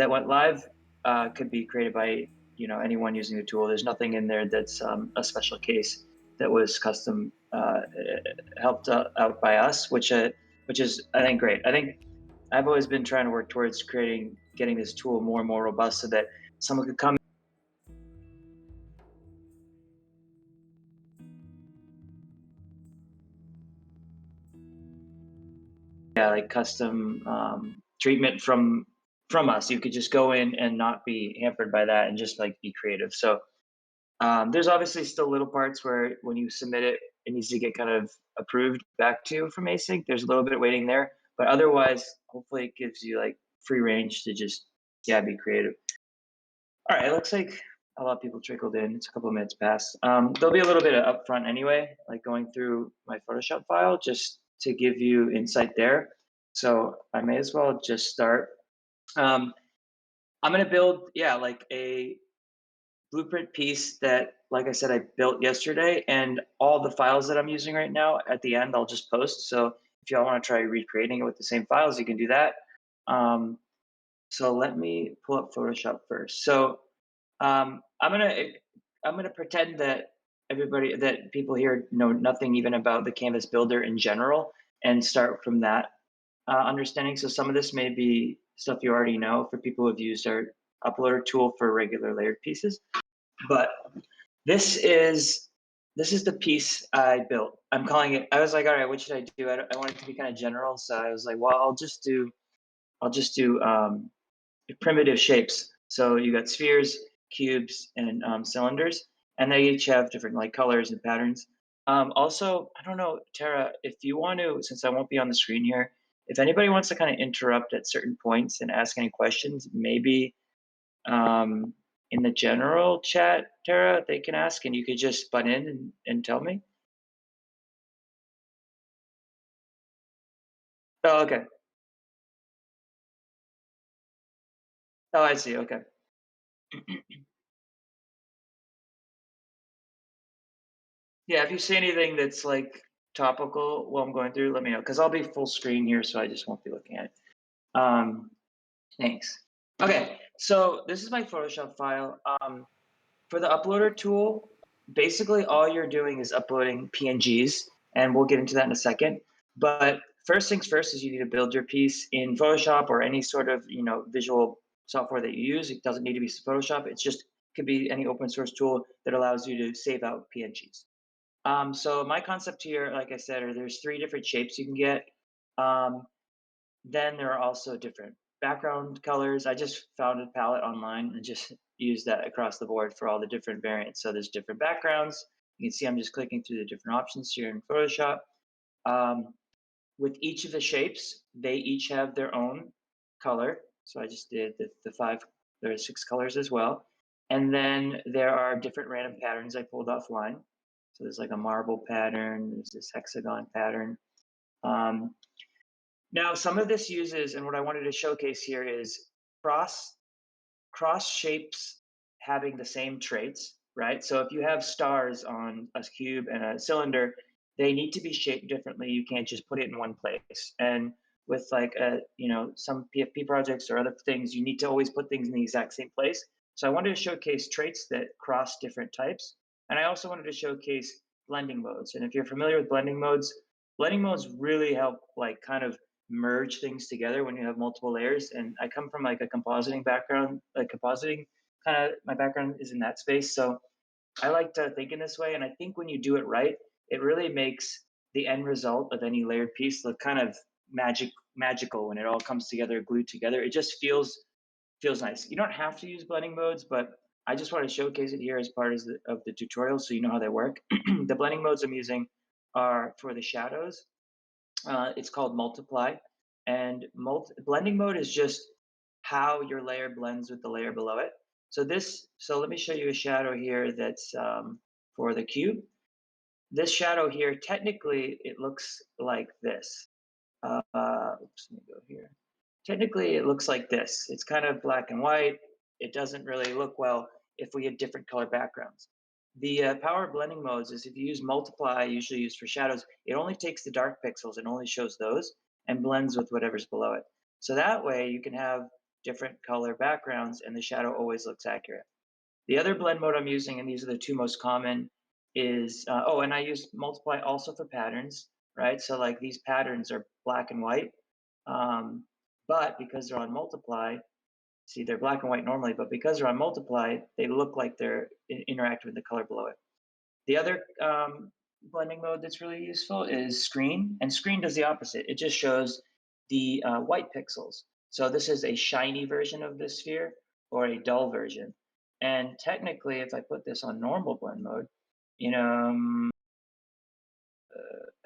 that went live could be created by anyone using the tool. There's nothing in there that's a special case that was custom helped out by us, which is I think great. I think I've always been trying to work towards getting this tool more and more robust so that someone could come, yeah, like custom treatment from us. You could just go in and not be hampered by that and just like be creative. So there's obviously still little parts where when you submit it, it needs to get kind of approved back to you from Async. There's a little bit of waiting there, but otherwise, hopefully, it gives you like free range to just be creative. All right, it looks like a lot of people trickled in. It's a couple of minutes past. There'll be a little bit of upfront anyway, like going through my Photoshop file just to give you insight there. So I may as well just start. Um, I'm gonna build, like a blueprint piece that, like I said, I built yesterday, and all the files that I'm using right now at the end, I'll just post. So if y'all want to try recreating it with the same files, you can do that. So let me pull up Photoshop first. So I'm gonna pretend that people here know nothing even about the Canvas builder in general, and start from that understanding. So some of this may be stuff you already know for people who've used our uploader tool for regular layered pieces. But this is this is the piece I built. I'm calling it. I was like, all right, what should I do? I want it to be kind of general, so I was like, well, I'll just do primitive shapes. So you got spheres, cubes, and cylinders, and they each have different like colors and patterns. Also, I don't know, Tara, if you want to, since I won't be on the screen here, if anybody wants to kind of interrupt at certain points and ask any questions, maybe um, in the general chat, Tara, they can ask, and you could just butt in and tell me. Oh, okay. Oh, I see. Okay. Yeah, if you see anything that's like topical while I'm going through, let me know because I'll be full screen here, so I just won't be looking at it. Um, thanks. Okay, so this is my Photoshop file. For the uploader tool, basically all you're doing is uploading PNGs, and we'll get into that in a second. But first things first is you need to build your piece in Photoshop or any sort of visual software that you use. It doesn't need to be Photoshop. It's just could be any open source tool that allows you to save out PNGs. So my concept here, like I said, are there's three different shapes you can get. Um, then there are also different background colors. I just found a palette online and just used that across the board for all the different variants. So there's different backgrounds. You can see I'm just clicking through the different options here in Photoshop. Um, with each of the shapes, they each have their own color. So I just did the five, there are six colors as well. And then there are different random patterns I pulled offline. So there's like a marble pattern, there's this hexagon pattern. Um, Now, some of this uses, and what I wanted to showcase here is cross cross shapes having the same traits, right? So if you have stars on a cube and a cylinder, they need to be shaped differently. You can't just put it in one place. And with like some PFP projects or other things, you need to always put things in the exact same place. So I wanted to showcase traits that cross different types. And I also wanted to showcase blending modes. And if you're familiar with blending modes really help like kind of merge things together when you have multiple layers. And I come from like a compositing background, like compositing kind of my background is in that space. So I like to think in this way. And I think when you do it right, it really makes the end result of any layered piece look kind of magical when it all comes together, glued together. It just feels nice. You don't have to use blending modes, but I just want to showcase it here as part of the tutorial so you know how they work. The blending modes I'm using are for the shadows. It's called multiply, and blending mode is just how your layer blends with the layer below it. So let me show you a shadow here that's for the cube. This shadow here, technically, it looks like this. Oops, let me go here. Technically, it looks like this. It's kind of black and white. It doesn't really look well if we had different color backgrounds. The power of blending modes is if you use multiply, usually used for shadows, it only takes the dark pixels and only shows those and blends with whatever's below it. So that way you can have different color backgrounds, and the shadow always looks accurate. The other blend mode I'm using, and these are the two most common, is oh, and I use multiply also for patterns, right? So like these patterns are black and white, um, but because they're on multiply, see they're black and white normally, but because they're on multiply, they look like they're interacting with the color below it. The other blending mode that's really useful is screen, and screen does the opposite. It just shows the white pixels. So this is a shiny version of the sphere or a dull version. And technically, if I put this on normal blend mode, you know,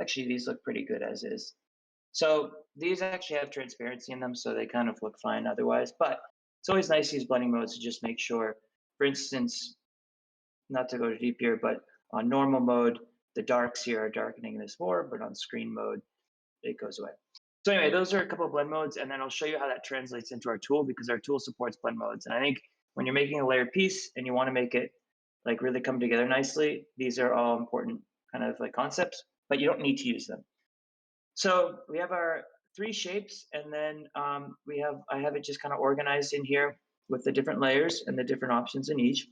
actually these look pretty good as is. So these actually have transparency in them, so they kind of look fine otherwise. But it's always nice to use blending modes to just make sure, for instance, not to go too deep here, but on normal mode, the darks here are darkening this more, but on screen mode, it goes away. So anyway, those are a couple of blend modes, and then I'll show you how that translates into our tool because our tool supports blend modes. And I think when you're making a layered piece and you want to make it like really come together nicely, these are all important kind of like concepts, but you don't need to use them. So we have our three shapes, and then I have it just kind of organized in here with the different layers and the different options in each.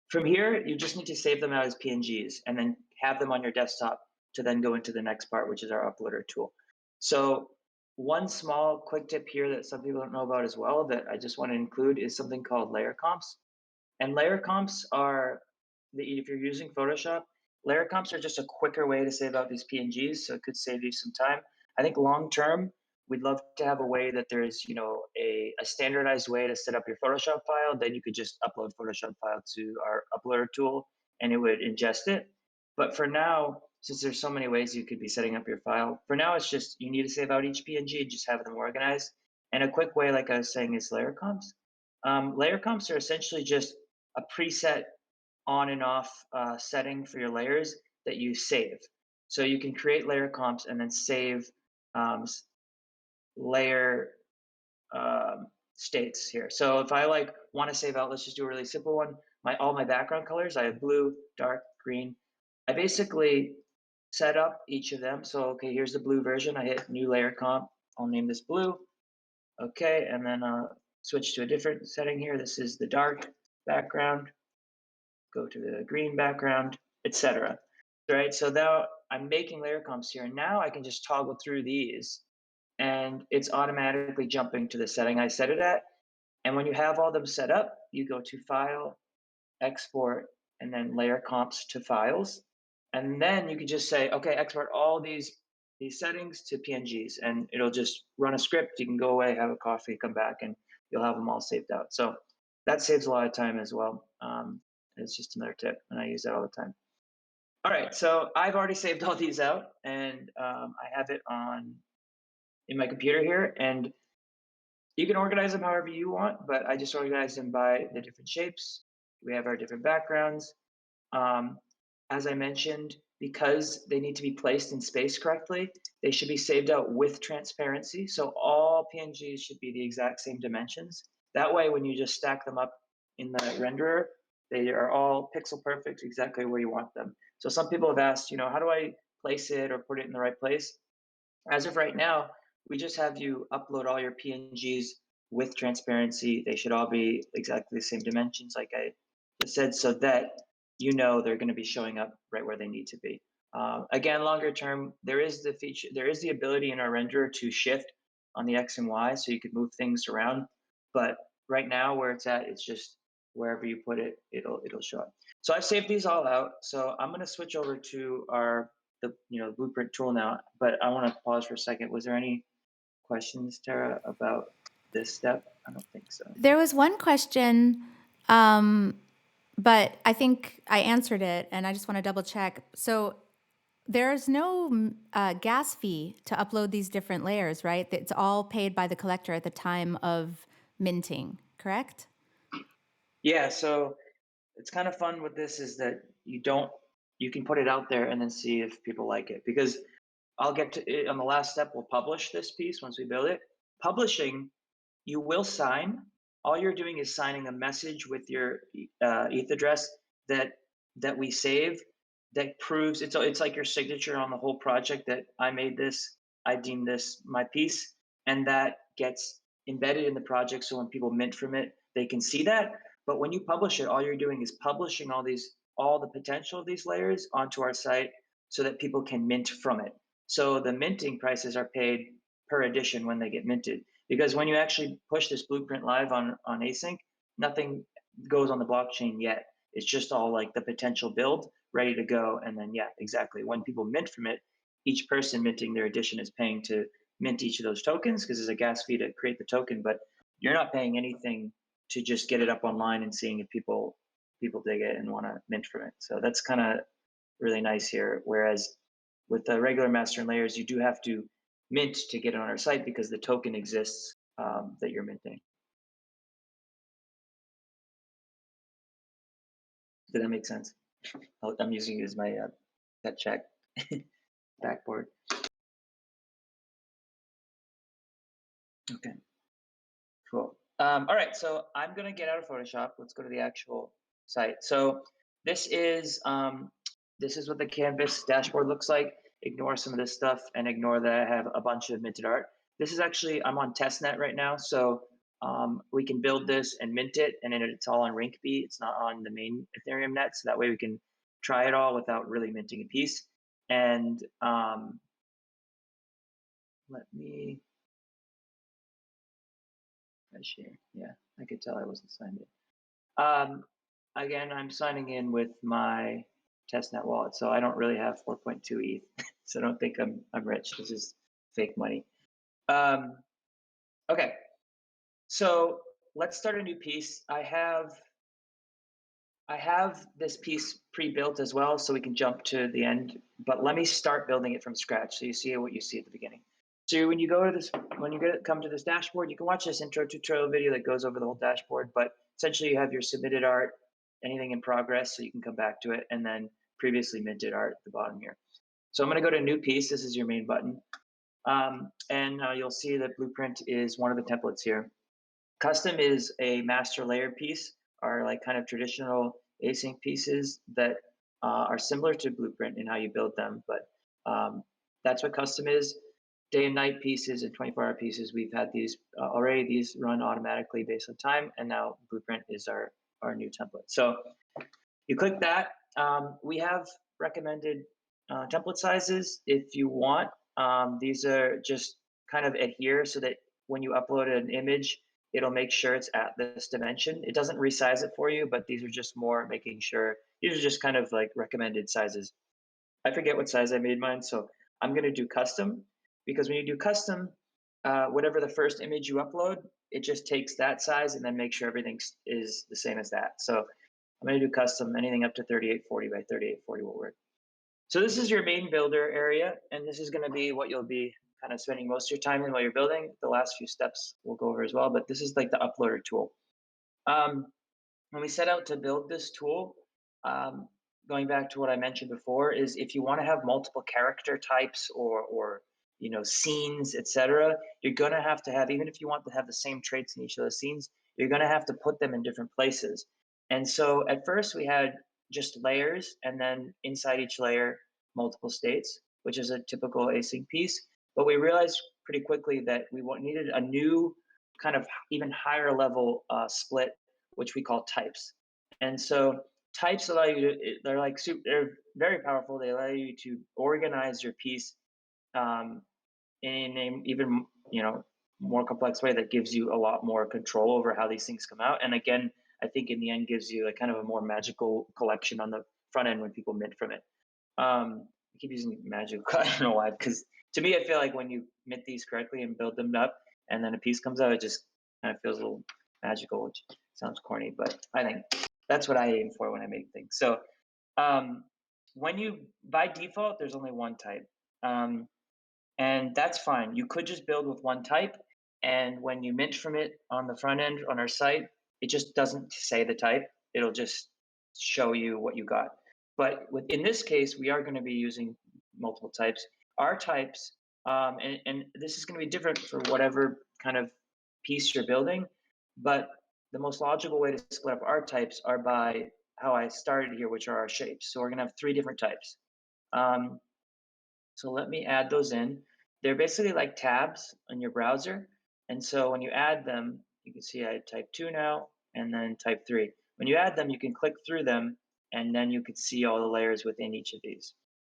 From here, you just need to save them out as PNGs and then have them on your desktop to then go into the next part, which is our uploader tool. So one small quick tip here that some people don't know about as well that I just want to include is something called layer comps. And layer comps are, if you're using Photoshop, layer comps are just a quicker way to save out these PNGs, so it could save you some time. I think long term, we'd love to have a way that there's, a standardized way to set up your Photoshop file. Then you could just upload Photoshop file to our uploader tool, and it would ingest it. But for now, since there's so many ways you could be setting up your file, for now it's just you need to save out each PNG and just have them organized. And a quick way, like I was saying, is layer comps. Layer comps are essentially just a preset on and off setting for your layers that you save. So you can create layer comps and then save layer states here. So if I like want to save out, let's just do a really simple one. All my background colors, I have blue, dark, green. I basically set up each of them. So okay, here's the blue version. I hit new layer comp. I'll name this blue. Okay, and then switch to a different setting here. This is the dark background. Go to the green background, etc. Right, so now I'm making layer comps here, and now I can just toggle through these, and it's automatically jumping to the setting I set it at. And when you have all them set up, you go to File, Export, and then Layer Comps to Files, and then you can just say, okay, export all these settings to PNGs, and it'll just run a script. You can go away, have a coffee, come back, and you'll have them all saved out. So that saves a lot of time as well. It's just another tip, and I use that all the time. All right, so I've already saved all these out, and I have it on in my computer here, and you can organize them however you want, but I just organize them by the different shapes. We have our different backgrounds. Um, as I mentioned, because they need to be placed in space correctly, they should be saved out with transparency. So all PNGs should be the exact same dimensions. That way, when you just stack them up in the renderer, they are all pixel perfect, exactly where you want them. So some people have asked, how do I place it or put it in the right place? As of right now, we just have you upload all your PNGs with transparency. They should all be exactly the same dimensions, like I just said, so that they're going to be showing up right where they need to be. Again, longer term, there is the ability in our renderer to shift on the X and Y, so you could move things around. But right now, where it's at, it's just wherever you put it, it'll show up. So I've saved these all out. So I'm going to switch over to the blueprint tool now, but I want to pause for a second. Was there any questions, Tara, about this step? I don't think so. There was one question, but I think I answered it, and I just want to double check. So there's no gas fee to upload these different layers, right? It's all paid by the collector at the time of minting, correct? Yeah, so it's kind of fun with this is that you can put it out there and then see if people like it, because I'll get to it on the last step. We'll publish this piece once we build it. Publishing, you will sign. All you're doing is signing a message with your ETH address that we save, that proves it's like your signature on the whole project that I made this, I deem this my piece, and that gets embedded in the project, so when people mint from it, they can see that. But when you publish it, all you're doing is publishing all the potential of these layers onto our site so that people can mint from it. So the minting prices are paid per edition when they get minted. Because when you actually push this blueprint live on Async, nothing goes on the blockchain yet. It's just all like the potential build ready to go. And then, yeah, exactly. When people mint from it, each person minting their edition is paying to mint each of those tokens because there's a gas fee to create the token, but you're not paying anything to just get it up online and seeing if people dig it and want to mint from it. So that's kind of really nice here. Whereas with the regular master and layers, you do have to mint to get it on our site because the token exists that you're minting. Did that make sense? I'm using it as my pet check backboard. Okay, cool. All right, so I'm gonna get out of Photoshop. Let's go to the actual site. So this is um, this is what the Canvas dashboard looks like. Ignore some of this stuff and ignore that I have a bunch of minted art. This is actually, I'm on testnet right now, so we can build this and mint it, and then it's all on Rinkeby. It's not on the main Ethereum net, so that way we can try it all without really minting a piece. And let me share. Yeah, I could tell I wasn't signed in. Again, I'm signing in with my testnet wallet, so I don't really have 4.2 ETH. So don't think I'm rich. This is fake money. Um, okay, so let's start a new piece. I have this piece pre-built as well, so we can jump to the end. But let me start building it from scratch, so you see what you see at the beginning. So when you go to this, when you come to this dashboard, you can watch this intro tutorial video that goes over the whole dashboard. But essentially, you have your submitted art, anything in progress, so you can come back to it, and then previously minted art at the bottom here. So I'm going to go to new piece. This is your main button, and you'll see that blueprint is one of the templates here. Custom is a master layer piece, are like kind of traditional async pieces that are similar to Blueprint in how you build them, but that's what custom is. Day and night pieces and 24-hour pieces, we've had these already. These run automatically based on time, and now Blueprint is our new template. So you click that. We have recommended template sizes if you want. These are just kind of adhere so that when you upload an image, it'll make sure it's at this dimension. It doesn't resize it for you, but these are just more making sure. These are just kind of like recommended sizes. I forget what size I made mine, so I'm going to do custom because when you do custom, whatever the first image you upload, it just takes that size and then make sure everything is the same as that. So I'm going to do custom. Anything up to 3840 by 3840 will work. So this is your main builder area, and this is going to be what you'll be kind of spending most of your time in while you're building. The last few steps we'll go over as well, but this is like the uploader tool. Um, when we set out to build this tool, um, going back to what I mentioned before, is if you want to have multiple character types or scenes, etc., you're going to have, even if you want to have the same traits in each of those scenes, you're going to have to put them in different places. And so at first we had just layers, and then inside each layer, multiple states, which is a typical async piece. But we realized pretty quickly that we needed a new kind of even higher level split, which we call types. And so types allow you to, they're very powerful. They allow you to organize your piece um, in an even more complex way that gives you a lot more control over how these things come out. And again, I think in the end gives you a kind of a more magical collection on the front end when people mint from it. I keep using magical. I don't know why, because to me, I feel like when you mint these correctly and build them up, and then a piece comes out, it just kind of feels a little magical, which sounds corny, but I think that's what I aim for when I make things. So um, when you, by default, there's only one type. And that's fine. You could just build with one type, and when you mint from it on the front end on our site, it just doesn't say the type. It'll just show you what you got. But in this case, we are going to be using multiple types. Our types, and this is going to be different for whatever kind of piece you're building, but the most logical way to split up our types are by how I started here, which are our shapes. So we're going to have 3 different types. So let me add those in. They're basically like tabs on your browser. And so when you add them, you can see I type 2 now and then type 3. When you add them, you can click through them and then you could see all the layers within each of these.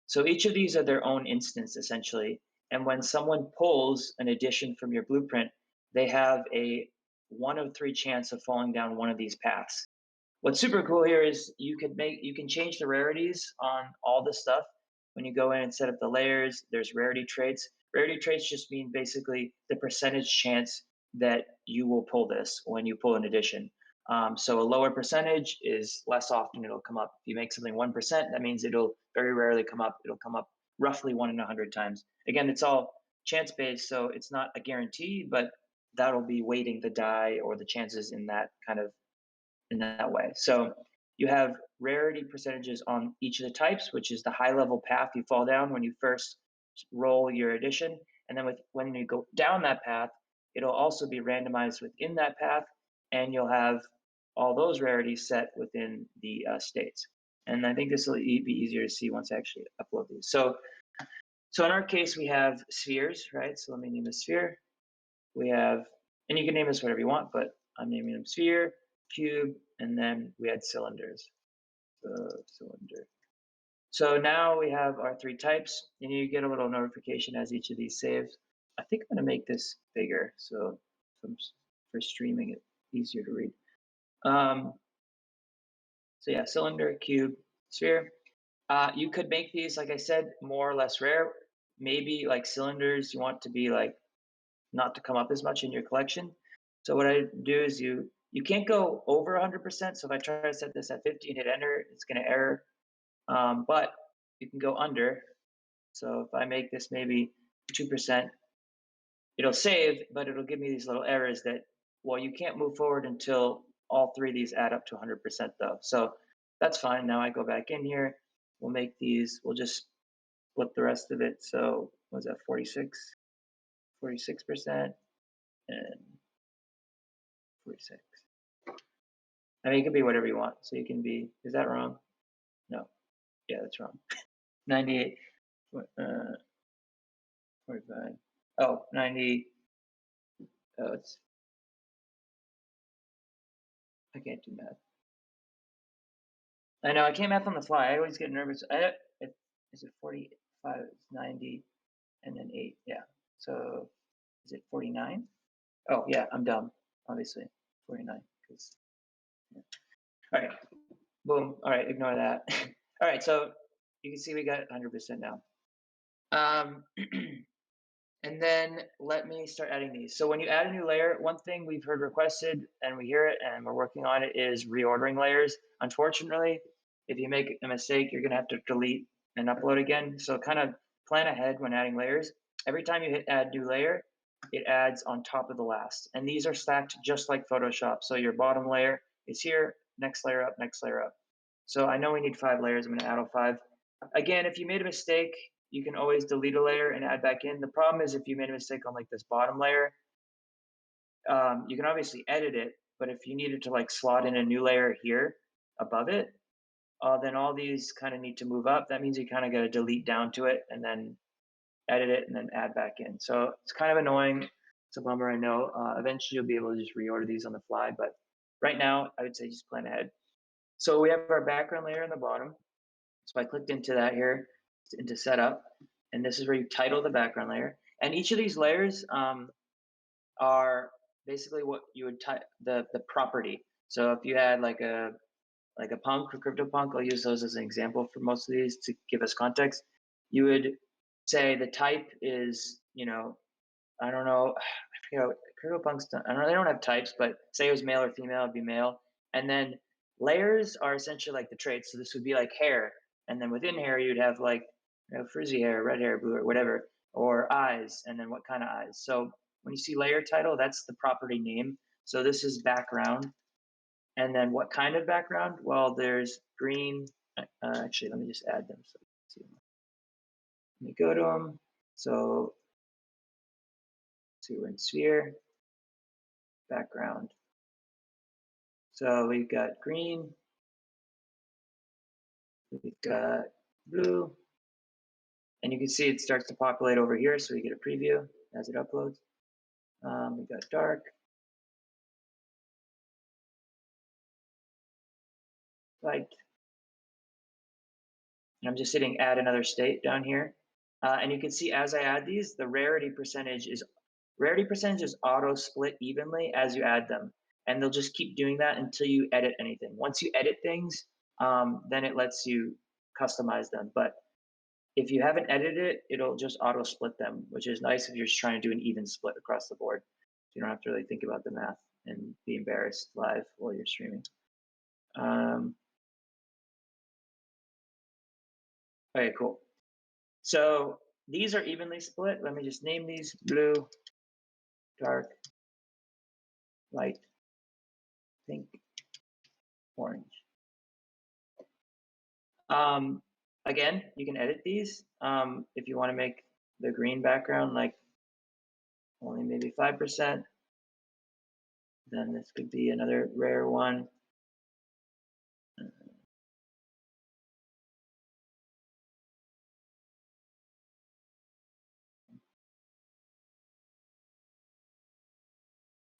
So each of these are their own instance essentially. And when someone pulls an addition from your blueprint, they have a 1 of 3 chance of falling down one of these paths. What's super cool here is you can change the rarities on all this stuff. When you go in and set up the layers, there's rarity traits. Rarity traits just mean basically the percentage chance that you will pull this when you pull an addition. So a lower percentage is less often it'll come up. If you make something 1%, that means it'll very rarely come up. It'll come up roughly 1 in 100 times. Again, it's all chance based, so it's not a guarantee, but that'll be weighting the die or the chances in that kind of in that way. So you have rarity percentages on each of the types, which is the high level path you fall down when you first roll your addition. And then when you go down that path, it'll also be randomized within that path, and you'll have all those rarities set within the states. And I think this will be easier to see once I actually upload these. So in our case, we have spheres, right? So let me name a sphere. We have, and you can name this whatever you want, but I'm naming them sphere, cube, and then we had cylinders. So cylinder. So now we have our 3 types, and you get a little notification as each of these saves. I think I'm going to make this bigger so for streaming it easier to read. So yeah, cylinder, cube, sphere. You could make these, like I said, more or less rare. Maybe like cylinders, you want to be like not to come up as much in your collection. So what I do is you can't go over 100%. So if I try to set this at 50 and hit enter, it's going to error. But you can go under. So if I make this maybe 2%, it'll save, but it'll give me these little errors that, well, you can't move forward until all 3 of these add up to 100% though. So that's fine. Now I go back in here. We'll make these, we'll just split the rest of it. So what was that, 46% and 46. I mean, it could be whatever you want. So you can be, is that wrong? No. Yeah, that's wrong. 98, 45. Oh, 90. Oh, I can't do math. I know, I can't math on the fly. I always get nervous. Is it 45? It's 90 and then 8. Yeah. So is it 49? Oh, yeah, I'm dumb, obviously. 49. Because, yeah. All right. Boom. All right, ignore that. All right, so you can see we got 100% now. And then let me start adding these. So when you add a new layer, one thing we've heard requested and we hear it and we're working on it is reordering layers. Unfortunately, if you make a mistake, you're gonna have to delete and upload again. So kind of plan ahead when adding layers. Every time you hit add new layer, it adds on top of the last. And these are stacked just like Photoshop. So your bottom layer is here, next layer up, next layer up. So I know we need 5 layers. I'm gonna add all 5. Again, if you made a mistake, you can always delete a layer and add back in. The problem is if you made a mistake on like this bottom layer, you can obviously edit it, but if you needed to like slot in a new layer here above it, then all these kind of need to move up. That means you kind of got to delete down to it and then edit it and then add back in. So it's kind of annoying. It's a bummer, I know. Eventually you'll be able to just reorder these on the fly, but right now I would say just plan ahead. So we have our background layer on the bottom. So I clicked into that here, into setup, and this is where you title the background layer. And each of these layers are basically what you would type the property. So if you had like a punk or CryptoPunk, I'll use those as an example for most of these to give us context. You would say the type is, I don't know, I forget CryptoPunks. I don't know, they don't have types, but say it was male or female, it'd be male. And then layers are essentially like the traits. So this would be like hair, and then within hair you'd have like frizzy hair, red hair, blue hair, whatever, or eyes, and then what kind of eyes. So when you see layer title, that's the property name. So this is background, and then what kind of background? Well, there's green. Actually, let me just add them. So see. Let me go to them. So we're in sphere, background. So we've got green, we've got blue, and you can see it starts to populate over here. So we get a preview as it uploads. We got dark, light, and I'm just hitting add another state down here. And you can see as I add these, the rarity percentage is auto split evenly as you add them. And they'll just keep doing that until you edit anything. Once you edit things, then it lets you customize them. But if you haven't edited it, it'll just auto split them, which is nice if you're just trying to do an even split across the board. You don't have to really think about the math and be embarrassed live while you're streaming. Okay, cool. So these are evenly split. Let me just name these blue, dark, light, pink, orange. Again, you can edit these if you want to make the green background like only maybe 5%. Then this could be another rare one.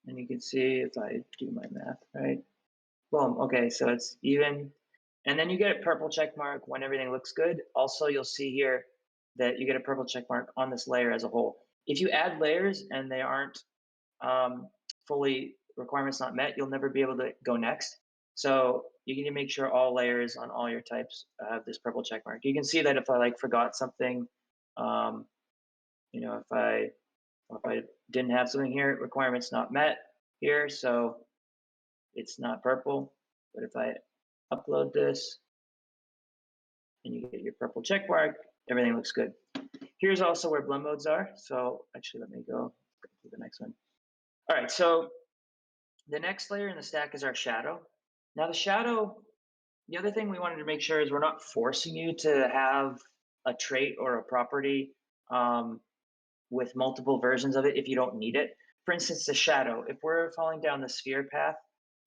And you can see if I do my math right. Boom. Okay, so it's even. And then you get a purple check mark when everything looks good. Also, you'll see here that you get a purple check mark on this layer as a whole. If you add layers and they aren't fully requirements not met, you'll never be able to go next. So you need to make sure all layers on all your types have this purple check mark. You can see that if I like forgot something, if I didn't have something here, requirements not met here, so it's not purple. But if I upload this and you get your purple check mark, everything looks good. Here's also where blend modes are. So actually, let me go to the next one. All right, so the next layer in the stack is our shadow. Now the shadow, the other thing we wanted to make sure is we're not forcing you to have a trait or a property with multiple versions of it if you don't need it. For instance, the shadow, if we're falling down the sphere path,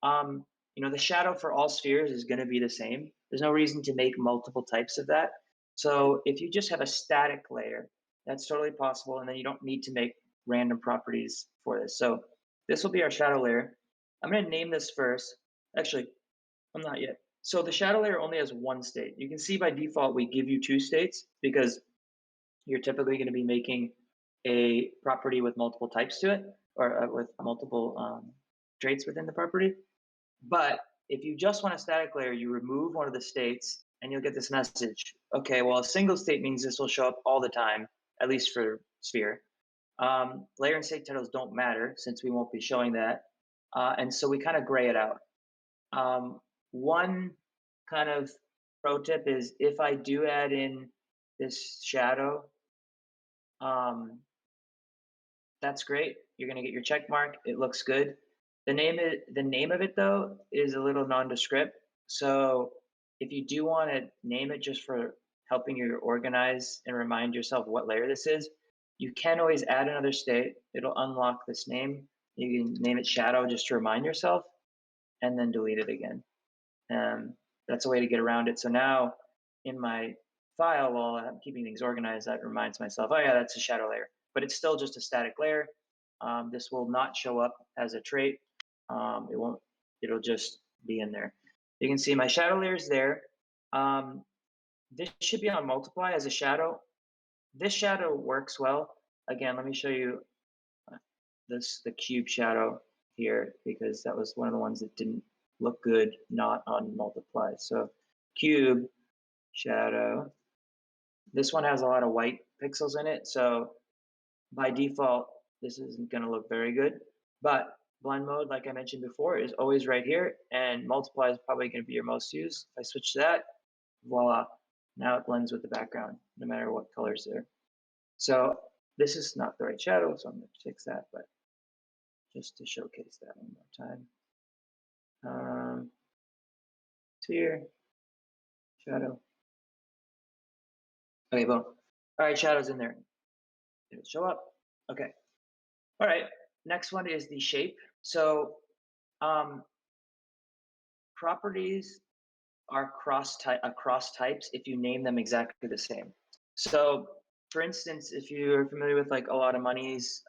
the shadow for all spheres is going to be the same. There's no reason to make multiple types of that. So if you just have a static layer, that's totally possible, and then you don't need to make random properties for this. So this will be our shadow layer. I'm going to name this first. Actually, I'm not yet. So the shadow layer only has one state. You can see by default we give you two states because you're typically going to be making a property with multiple types to it, or with multiple traits within the property. But if you just want a static layer, you remove one of the states and you'll get this message. Okay, well, a single state means this will show up all the time, at least for sphere. Layer and state titles don't matter since we won't be showing that. And so we kind of gray it out. One kind of pro tip is if I do add in this shadow, that's great. You're going to get your check mark. It looks good. The name of it though is a little nondescript. So if you do want to name it just for helping you organize and remind yourself what layer this is, you can always add another state. It'll unlock this name. You can name it shadow just to remind yourself, and then delete it again. That's a way to get around it. So now in my file, while I'm keeping things organized, that reminds myself, oh yeah, that's a shadow layer, but it's still just a static layer. This will not show up as a trait. It'll just be in there. You can see my shadow layer is there. This should be on multiply as a shadow. This shadow works well. Again, let me show you the cube shadow here, because that was one of the ones that didn't look good not on multiply. So cube shadow, this one has a lot of white pixels in it, so by default this isn't going to look very good. But blend mode, like I mentioned before, is always right here, and multiply is probably going to be your most used. If I switch to that, voila, now it blends with the background no matter what color's there. So this is not the right shadow, so I'm going to fix that, but just to showcase that one more time. Sphere, shadow. Okay, boom. All right, shadow's in there. Did it show up? Okay. All right, next one is the shape. So properties are across types if you name them exactly the same. So for instance, if you're familiar with like a lot of monies,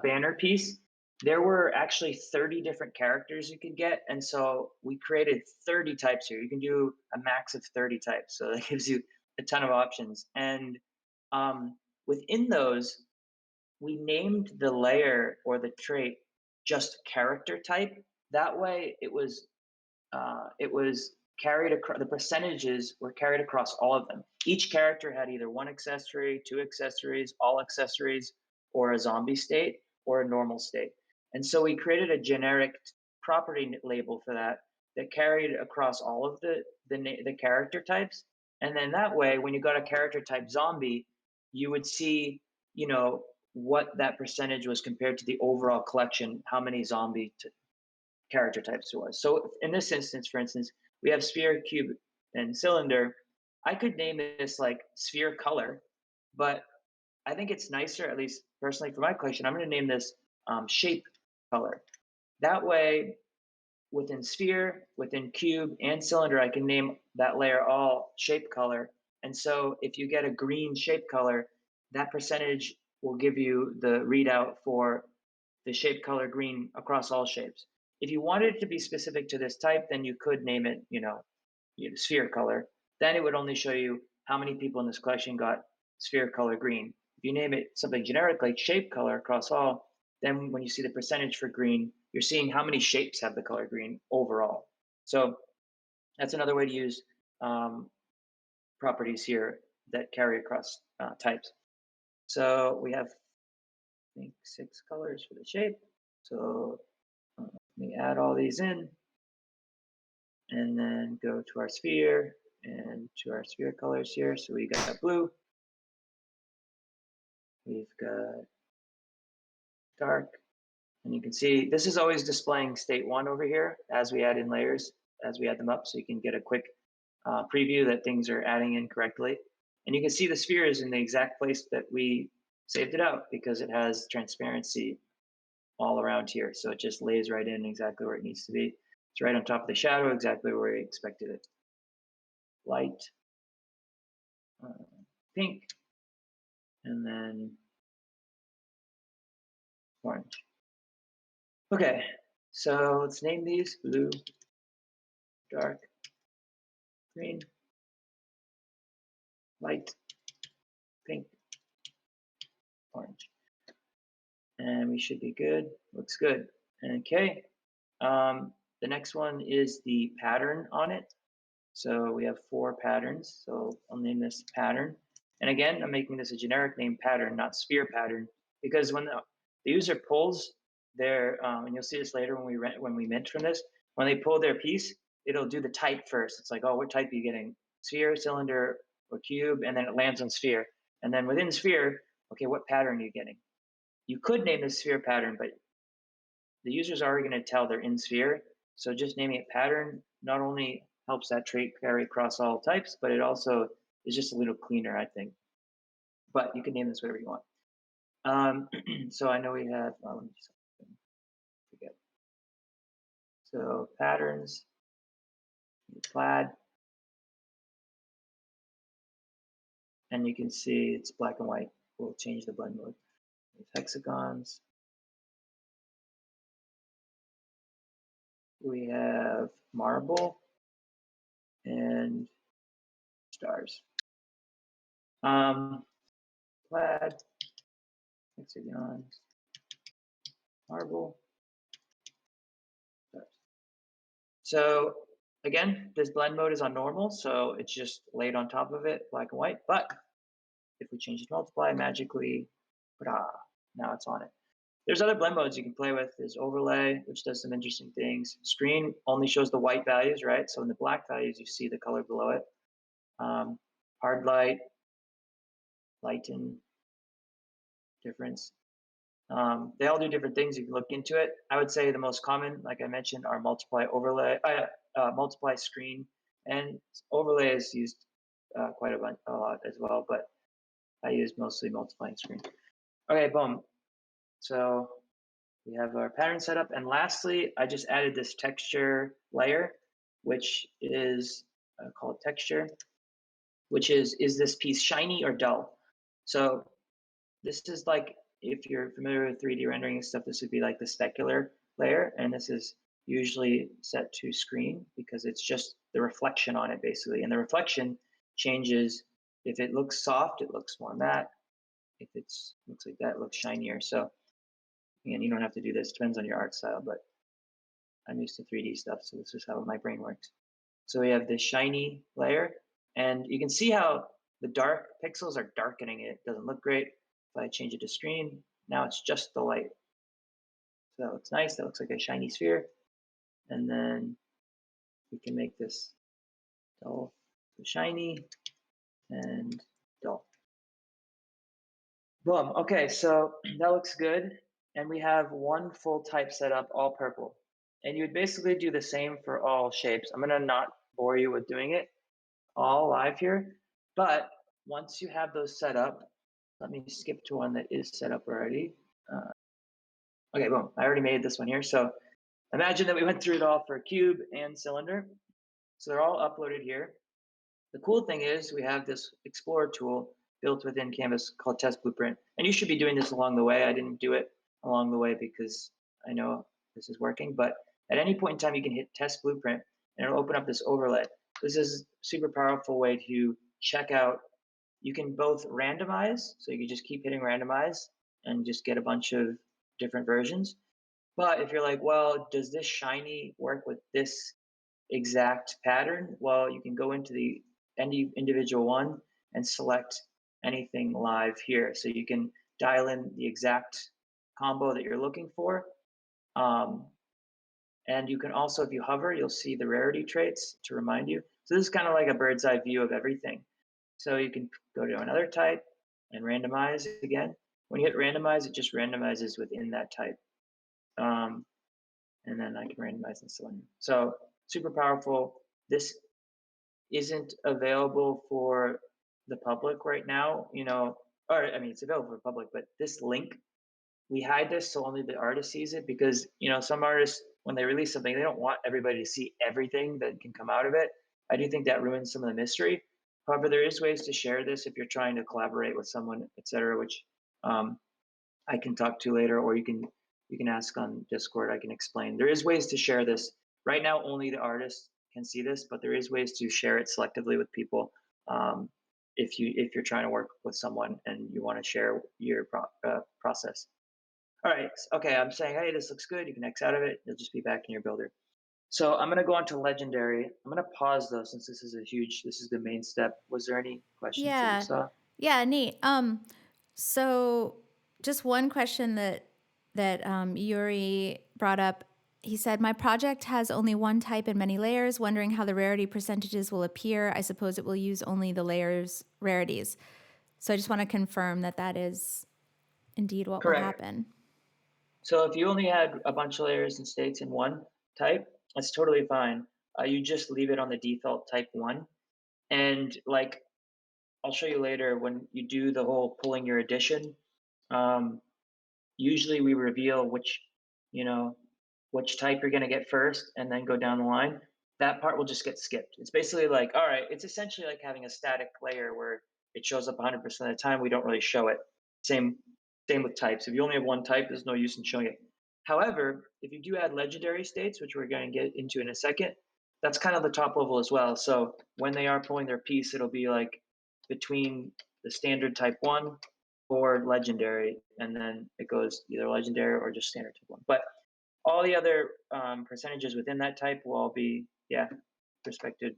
banner piece, there were actually 30 different characters you could get. And so we created 30 types here. You can do a max of 30 types. So that gives you a ton of options. And within those, we named the layer or the trait just character type. That way it was carried across, the percentages were carried across all of them. Each character had either one accessory, two accessories, all accessories, or a zombie state or a normal state. And so we created a generic property label for that that carried across all of the character types. And then that way, when you got a character type zombie, you would see, what that percentage was compared to the overall collection, how many character types there was. So in this instance, for instance, we have sphere, cube, and cylinder. I could name this like sphere color, but I think it's nicer, at least personally for my collection, I'm going to name this shape color. That way, within sphere, within cube, and cylinder, I can name that layer all shape color. And so if you get a green shape color, that percentage will give you the readout for the shape color green across all shapes. If you wanted it to be specific to this type, then you could name it, sphere color. Then it would only show you how many people in this collection got sphere color green. If you name it something generic like shape color across all, then when you see the percentage for green, you're seeing how many shapes have the color green overall. So that's another way to use properties here that carry across types. So we have, I think, 6 colors for the shape. So let me add all these in and then go to our sphere and to our sphere colors here. So we got blue, we've got dark, and you can see this is always displaying state 1 over here as we add in layers, as we add them up, so you can get a quick preview that things are adding in correctly. And you can see the sphere is in the exact place that we saved it out because it has transparency all around here. So it just lays right in exactly where it needs to be. It's right on top of the shadow, exactly where we expected it. Light, uh, pink, and then orange. Okay, so let's name these blue, dark, green, light, pink, orange. And we should be good. Looks good. Okay. The next one is the pattern on it. So we have 4 patterns. So I'll name this pattern. And again, I'm making this a generic name pattern, not sphere pattern, because when the user pulls their, and you'll see this later when we mint from this, when they pull their piece, it'll do the type first. It's like, oh, what type are you getting? Sphere, cylinder, or cube, and then it lands on sphere. And then within sphere, okay, what pattern are you getting? You could name this sphere pattern, but the user's already going to tell they're in sphere. So just naming it pattern not only helps that trait carry across all types, but it also is just a little cleaner, I think. But you can name this whatever you want. So I know we have, let me just forget. So patterns, plaid, and you can see it's black and white. We'll change the blend mode. With hexagons. We have marble and stars. Plaid, hexagons, marble, stars. So again, this blend mode is on normal, so it's just laid on top of it, black and white. But if we change it to multiply, magically, now it's on it. There's other blend modes you can play with. There's overlay, which does some interesting things. Screen only shows the white values, right? So in the black values, you see the color below it. Hard light, lighten, difference. They all do different things. You can look into it. I would say the most common, like I mentioned, are multiply overlay, multiply screen, and overlay is used quite a lot as well. But I use mostly multiplying screen. Okay, boom. So we have our pattern set up, and lastly, I just added this texture layer, which is called texture, which is this piece shiny or dull? So this is like if you're familiar with 3D rendering and stuff, this would be like the specular layer, and this is usually set to screen because it's just the reflection on it basically. And the reflection changes. If it looks soft, it looks more matte. If it's looks like that, it looks shinier. So again, you don't have to do this, depends on your art style, but I'm used to 3D stuff, so this is how my brain works. So we have this shiny layer, and you can see how the dark pixels are darkening it. It doesn't look great. If I change it to screen, now it's just the light. So that looks nice. That looks like a shiny sphere. And then we can make this dull, so shiny, and dull. Boom. Okay, so that looks good. And we have one full type set up, all purple. And you would basically do the same for all shapes. I'm gonna not bore you with doing it all live here, but once you have those set up, let me skip to one that is set up already. Uh, okay, boom, I already made this one here. So imagine that we went through it all for cube and cylinder. So they're all uploaded here. The cool thing is we have this Explorer tool built within Canvas called Test Blueprint. And you should be doing this along the way. I didn't do it along the way because I know this is working, but at any point in time, you can hit Test Blueprint and it'll open up this overlay. This is a super powerful way to check out. You can both randomize, so you can just keep hitting randomize and just get a bunch of different versions. But if you're like, well, does this shiny work with this exact pattern? Well, you can go into the any individual one and select anything live here. So you can dial in the exact combo that you're looking for. Um, and you can also, if you hover, you'll see the rarity traits to remind you. So this is kind of like a bird's eye view of everything. So you can go to another type and randomize again. When you hit randomize, it just randomizes within that type. Um, and then I can randomize this one. So super powerful. This isn't available for the public right now, or I mean, it's available for the public, but this link, we hide this so only the artist sees it because, some artists, when they release something, they don't want everybody to see everything that can come out of it. I do think that ruins some of the mystery. However, there is ways to share this if you're trying to collaborate with someone, etc., which um, I can talk to later, or you can ask on Discord. I can explain. There is ways to share this. Right now, only the artist can see this, but there is ways to share it selectively with people. Um, if you're trying to work with someone and you want to share your process. All right. Okay. I'm saying, hey, this looks good. You can X out of it. You'll just be back in your builder. So I'm going to go on to legendary. I'm going to pause though, since this is the main step. Was there any questions that you Yeah. saw? Yeah, neat. So just one question that Yuri brought up. He said, "My project has only one type and many layers, wondering how the rarity percentages will appear. I suppose it will use only the layers rarities." So I just want to confirm that that is indeed what will Correct. happen. So if you only had a bunch of layers and states in one type, that's totally fine. You just leave it on the default type one. And like I'll show you later when you do the whole pulling your addition. Um, Usually we reveal you know, which type you're gonna get first and then go down the line. That part will just get skipped. It's basically like, all right, it's essentially like having a static layer where it shows up 100% of the time. We don't really show it. Same, same with types. If you only have one type, there's no use in showing it. However, if you do add legendary states, which we're going to get into in a second, that's kind of the top level as well. So when they are pulling their piece, it'll be like between the standard type one or legendary, and then it goes either legendary or just standard type one. But all the other percentages within that type will all be, yeah, respected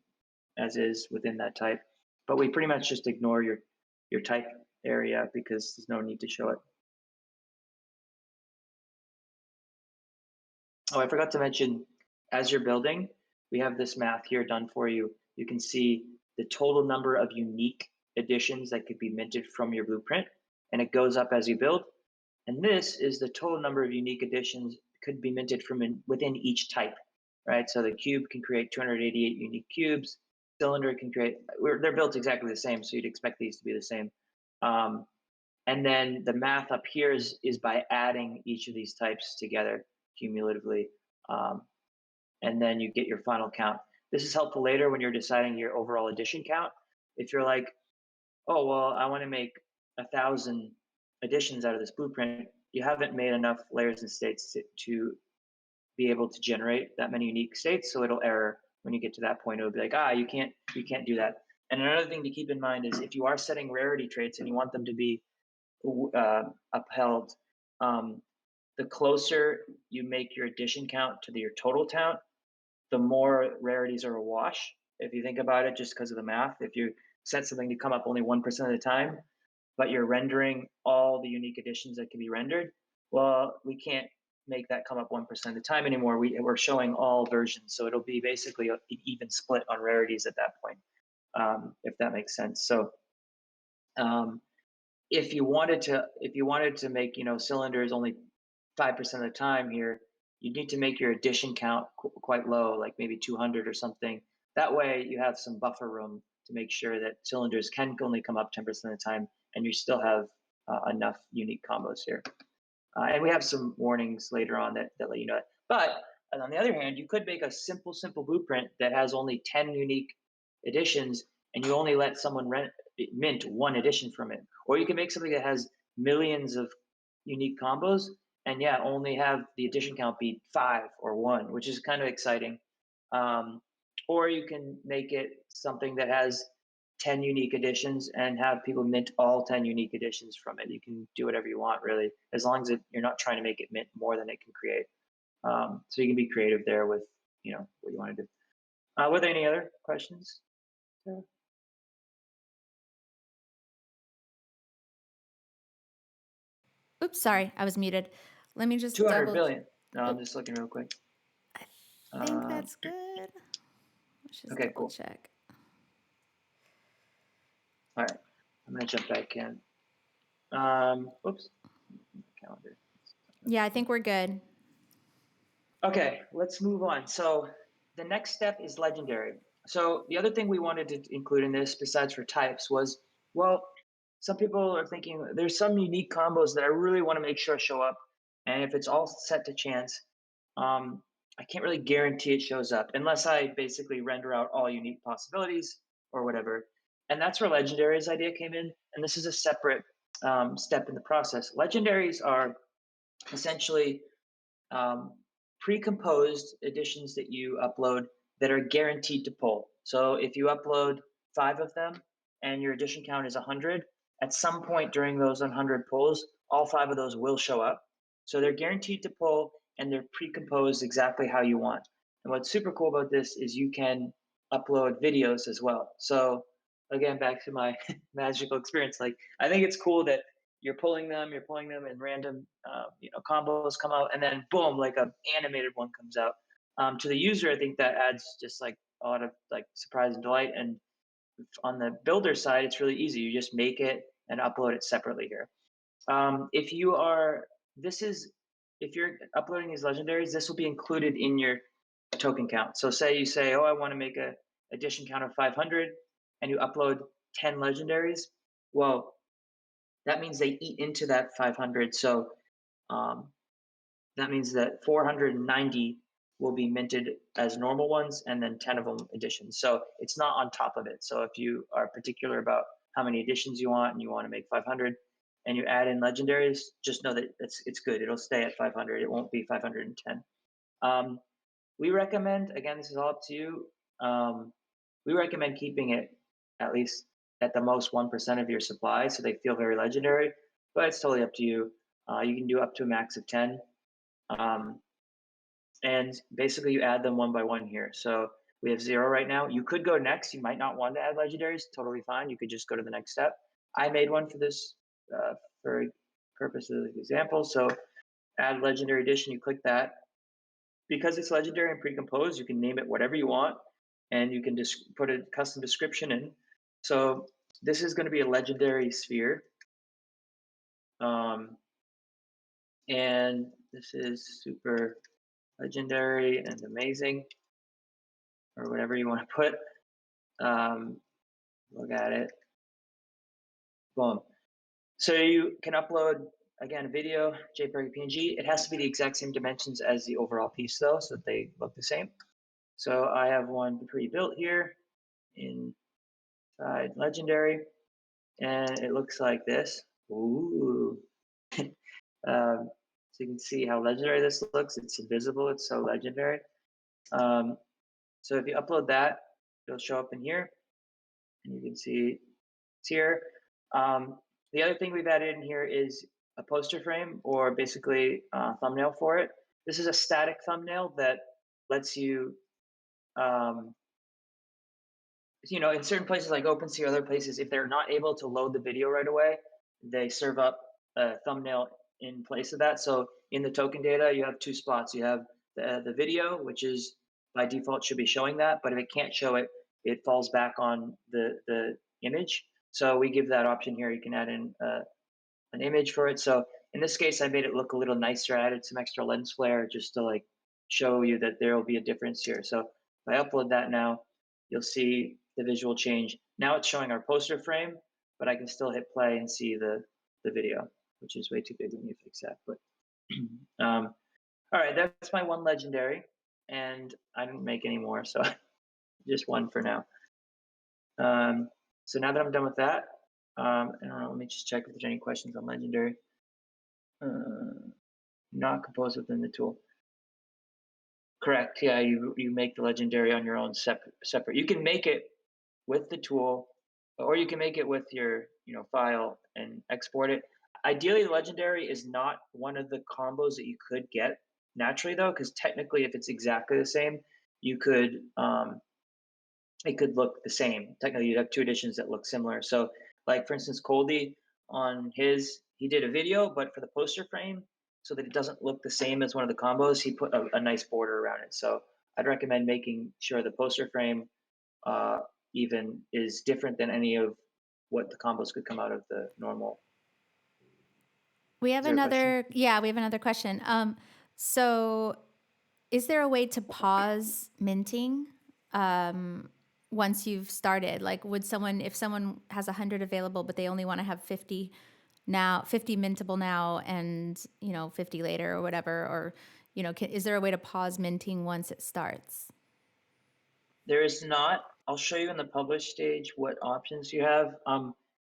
as is within that type. But we pretty much just ignore your type area because there's no need to show it. Oh, I forgot to mention, as you're building, we have this math here done for you. You can see the total number of unique additions that could be minted from your blueprint, and it goes up as you build. And this is the total number of unique additions could be minted from within each type, right? So the cube can create 288 unique cubes. Cylinder can create, they're built exactly the same, so you'd expect these to be the same. Um, and then the math up here is by adding each of these types together cumulatively. Um, and then you get your final count. This is helpful later when you're deciding your overall addition count. If you're like, oh, well, I want to make 1,000 additions out of this blueprint, you haven't made enough layers and states to be able to generate that many unique states. So it'll error when you get to that point. It'll be like, you can't do that. And another thing to keep in mind is if you are setting rarity traits and you want them to be upheld, um, the closer you make your addition count to your total count, the more rarities are a wash. If you think about it, just because of the math, if you set something to come up only 1% of the time, but you're rendering all the unique additions that can be rendered, well, we can't make that come up 1% of the time anymore. We're showing all versions. So it'll be basically an even split on rarities at that point, if that makes sense. So um, if you wanted to make cylinders only 5% of the time here, you need to make your addition count quite low, like maybe 200 or something. That way you have some buffer room to make sure that cylinders can only come up 10% of the time and you still have enough unique combos here. And we have some warnings later on that let you know that. But on the other hand, you could make a simple blueprint that has only 10 unique editions and you only let someone mint one edition from it. Or you can make something that has millions of unique combos and yeah, only have the edition count be 5 or 1, which is kind of exciting. Um, or you can make it something that has 10 unique editions and have people mint all 10 unique editions from it. You can do whatever you want, really, as long as you're not trying to make it mint more than it can create. So you can be creative there with what you want to do. Were there any other questions, Sarah? Oops, sorry, I was muted. Let me just 200 double. billion. No, I'm Oh, just looking real quick. I think Uh, that's good. Let's just okay, double cool. check. All right, I'm gonna jump back in. Oops, calendar. Yeah, I think we're good. Okay, let's move on. So the next step is legendary. So the other thing we wanted to include in this, besides for types, was, well, some people are thinking there's some unique combos that I really want to make sure show up, and if it's all set to chance, I can't really guarantee it shows up unless I basically render out all unique possibilities or whatever. And that's where legendaries idea came in, and this is a separate step in the process. Legendaries are essentially pre-composed editions that you upload that are guaranteed to pull. So if you upload 5 of them and your edition count is 100, at some point during those 100 pulls, all 5 of those will show up. So they're guaranteed to pull and they're pre-composed exactly how you want. And what's super cool about this is you can upload videos as well. So again, back to my magical experience, like I think it's cool that you're pulling them, and random, combos come out, and then boom, like a animated one comes out. To the user, I think that adds just like a lot of like surprise and delight. And on the builder side, it's really easy. You just make it and upload it separately here. If you are, this is, if you're uploading these legendaries, this will be included in your token count. So say you say, oh, I want to make a edition count of 500, and you upload 10 legendaries. Well, that means they eat into that 500. So um, that means that 490 will be minted as normal ones and then 10 of them editions. So it's not on top of it. So if you are particular about how many editions you want and you want to make 500 and you add in legendaries, just know that it's good. It'll stay at 500. It won't be 510. Um, we recommend, again, this is all up to you. We recommend keeping it at least at the most 1% of your supply so they feel very legendary, but it's totally up to you. You can do up to a max of 10. Um, and basically, you add them one by one here. So we have 0 right now. You could go next. You might not want to add legendaries. Totally fine. You could just go to the next step. I made one for this for purposes of example. So add legendary edition. You click that. Because it's legendary and pre-composed, you can name it whatever you want, and you can just put a custom description in. So this is going to be a legendary sphere, um, and this is super legendary and amazing, or whatever you want to put. Look at it. Boom. So you can upload, again, a video, JPEG, PNG. It has to be the exact same dimensions as the overall piece, though, so that they look the same. So I have one pre-built here inside Legendary, and it looks like this. Ooh. So you can see how legendary this looks. It's invisible. It's so legendary. Um, so if you upload that, it'll show up in here, and you can see it's here. Um, the other thing we've added in here is a poster frame, or basically a thumbnail for it. This is a static thumbnail that lets you, um, in certain places like OpenSea or other places, if they're not able to load the video right away, they serve up a thumbnail in place of that. So in the token data, you have two spots. You have the video, which is by default should be showing that, but if it can't show it, it falls back on the image. So we give that option here. You can add in an image for it. So in this case, I made it look a little nicer. I added some extra lens flare just to like show you that there will be a difference here. So if I upload that now, you'll see the visual change. Now it's showing our poster frame, but I can still hit play and see the video, which is way too big. Let me fix that. But all right, that's my one legendary, and I didn't make any more, so just one for now. So now that I'm done with that, I don't know. Let me just check if there's any questions on legendary. Not composed within the tool. Correct. Yeah, you make the legendary on your own separate. You can make it with the tool, or you can make it with your file and export it. Ideally, legendary is not one of the combos that you could get naturally though, because technically, if it's exactly the same, you could it could look the same. Technically, you'd have two editions that look similar. So, like for instance, Coldy on his, he did a video, but for the poster frame, so that it doesn't look the same as one of the combos, he put a nice border around it. So I'd recommend making sure the poster frame uh, even is different than any of what the combos could come out of the normal. We Is have there a question? another, yeah, we have another question. So is there a way to pause minting once you've started? Like, would someone, if someone has 100 available, but they only want to have 50 now, 50 mintable now, and 50 later or whatever, or is there a way to pause minting once it starts? There is not. I'll show you in the publish stage what options you have.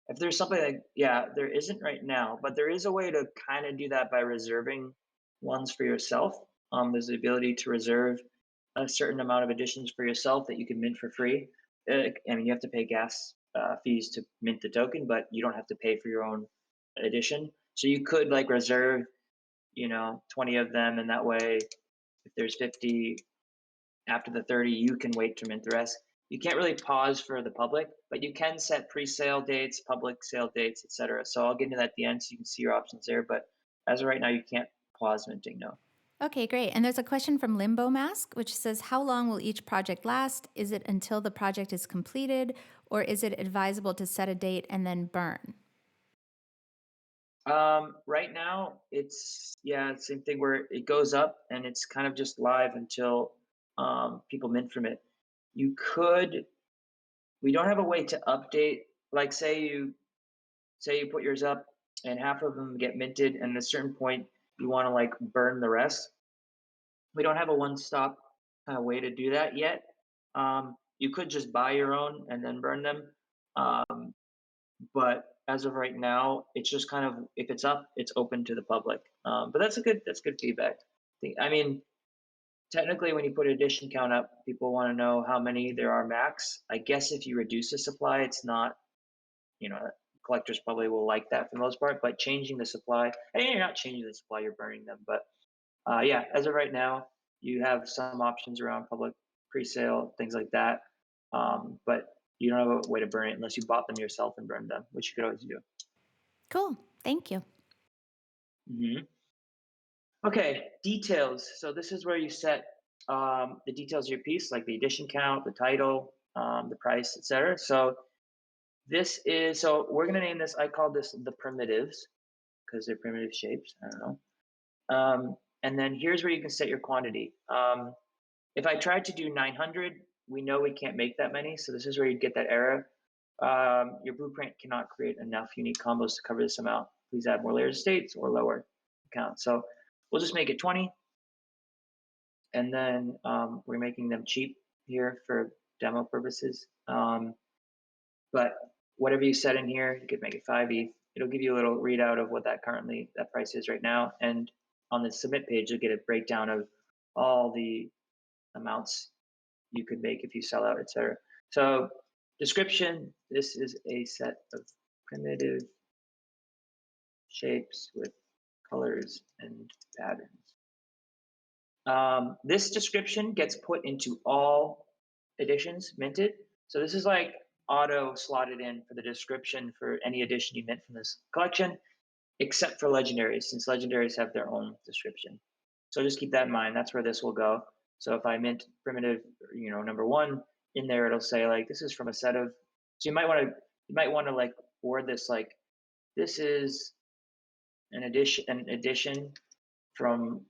If there's something like, yeah, there isn't right now, but there is a way to kind of do that by reserving ones for yourself. There's the ability to reserve a certain amount of editions for yourself that you can mint for free. I mean, you have to pay gas fees to mint the token, but you don't have to pay for your own edition. So you could like reserve, 20 of them, and that way, if there's 50 after the 30, you can wait to mint the rest. You can't really pause for the public, but you can set pre-sale dates, public sale dates, etc. So I'll get into that at the end so you can see your options there. But as of right now, you can't pause minting, no. Okay, great. And there's a question from Limbo Mask, which says, how long will each project last? Is it until the project is completed, or is it advisable to set a date and then burn? Right now, it's yeah, same thing where it goes up and it's kind of just live until people mint from it. You could, we don't have a way to update. Like, say you put yours up and half of them get minted, and at a certain point you want to like burn the rest. We don't have a one-stop kind of way to do that yet. You could just buy your own and then burn them, but as of right now, it's just kind of if it's up, it's open to the public. But that's good feedback. I mean, technically, when you put edition count up, people want to know how many there are max. I guess if you reduce the supply, it's not, you know, collectors probably will like that for the most part. But changing the supply, and you're not changing the supply, you're burning them. But yeah, as of right now, you have some options around public pre-sale, things like that. But you don't have a way to burn it unless you bought them yourself and burned them, which you could always do. Cool. Thank you. Hmm. Okay, details. So this is where you set the details of your piece, like the edition count, the title, the price, etc. So we're gonna name this. I call this the primitives because they're primitive shapes. I don't know. And then here's where you can set your quantity. If I tried to do 900, we know we can't make that many. So this is where you get that error. Your blueprint cannot create enough unique combos to cover this amount. Please add more layers of states or lower count. So we'll just make it 20. And then we're making them cheap here for demo purposes. But whatever you set in here, you could make it 5 ETH. it'll give you a little readout of what that price is right now. And on the submit page, you'll get a breakdown of all the amounts you could make if you sell out, etc. So description, this is a set of primitive shapes with colors and patterns. This description gets put into all editions minted. So this is like auto slotted in for the description for any edition you mint from this collection, except for Legendaries, since Legendaries have their own description. So just keep that in mind. That's where this will go. So if I mint primitive, number one in there, it'll say like this is from a set of. So you might want to like word this like this is an addition from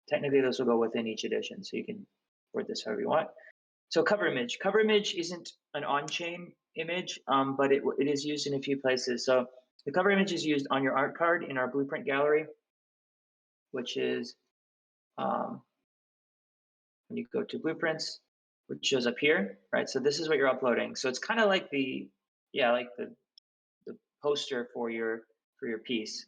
technically this will go within each edition, so you can word this however you want. So cover image. Cover image isn't an on-chain image, but it is used in a few places. So the cover image is used on your art card in our blueprint gallery, which is when you go to blueprints, which shows up here, right? So this is what you're uploading. So it's kind of like the poster for your piece.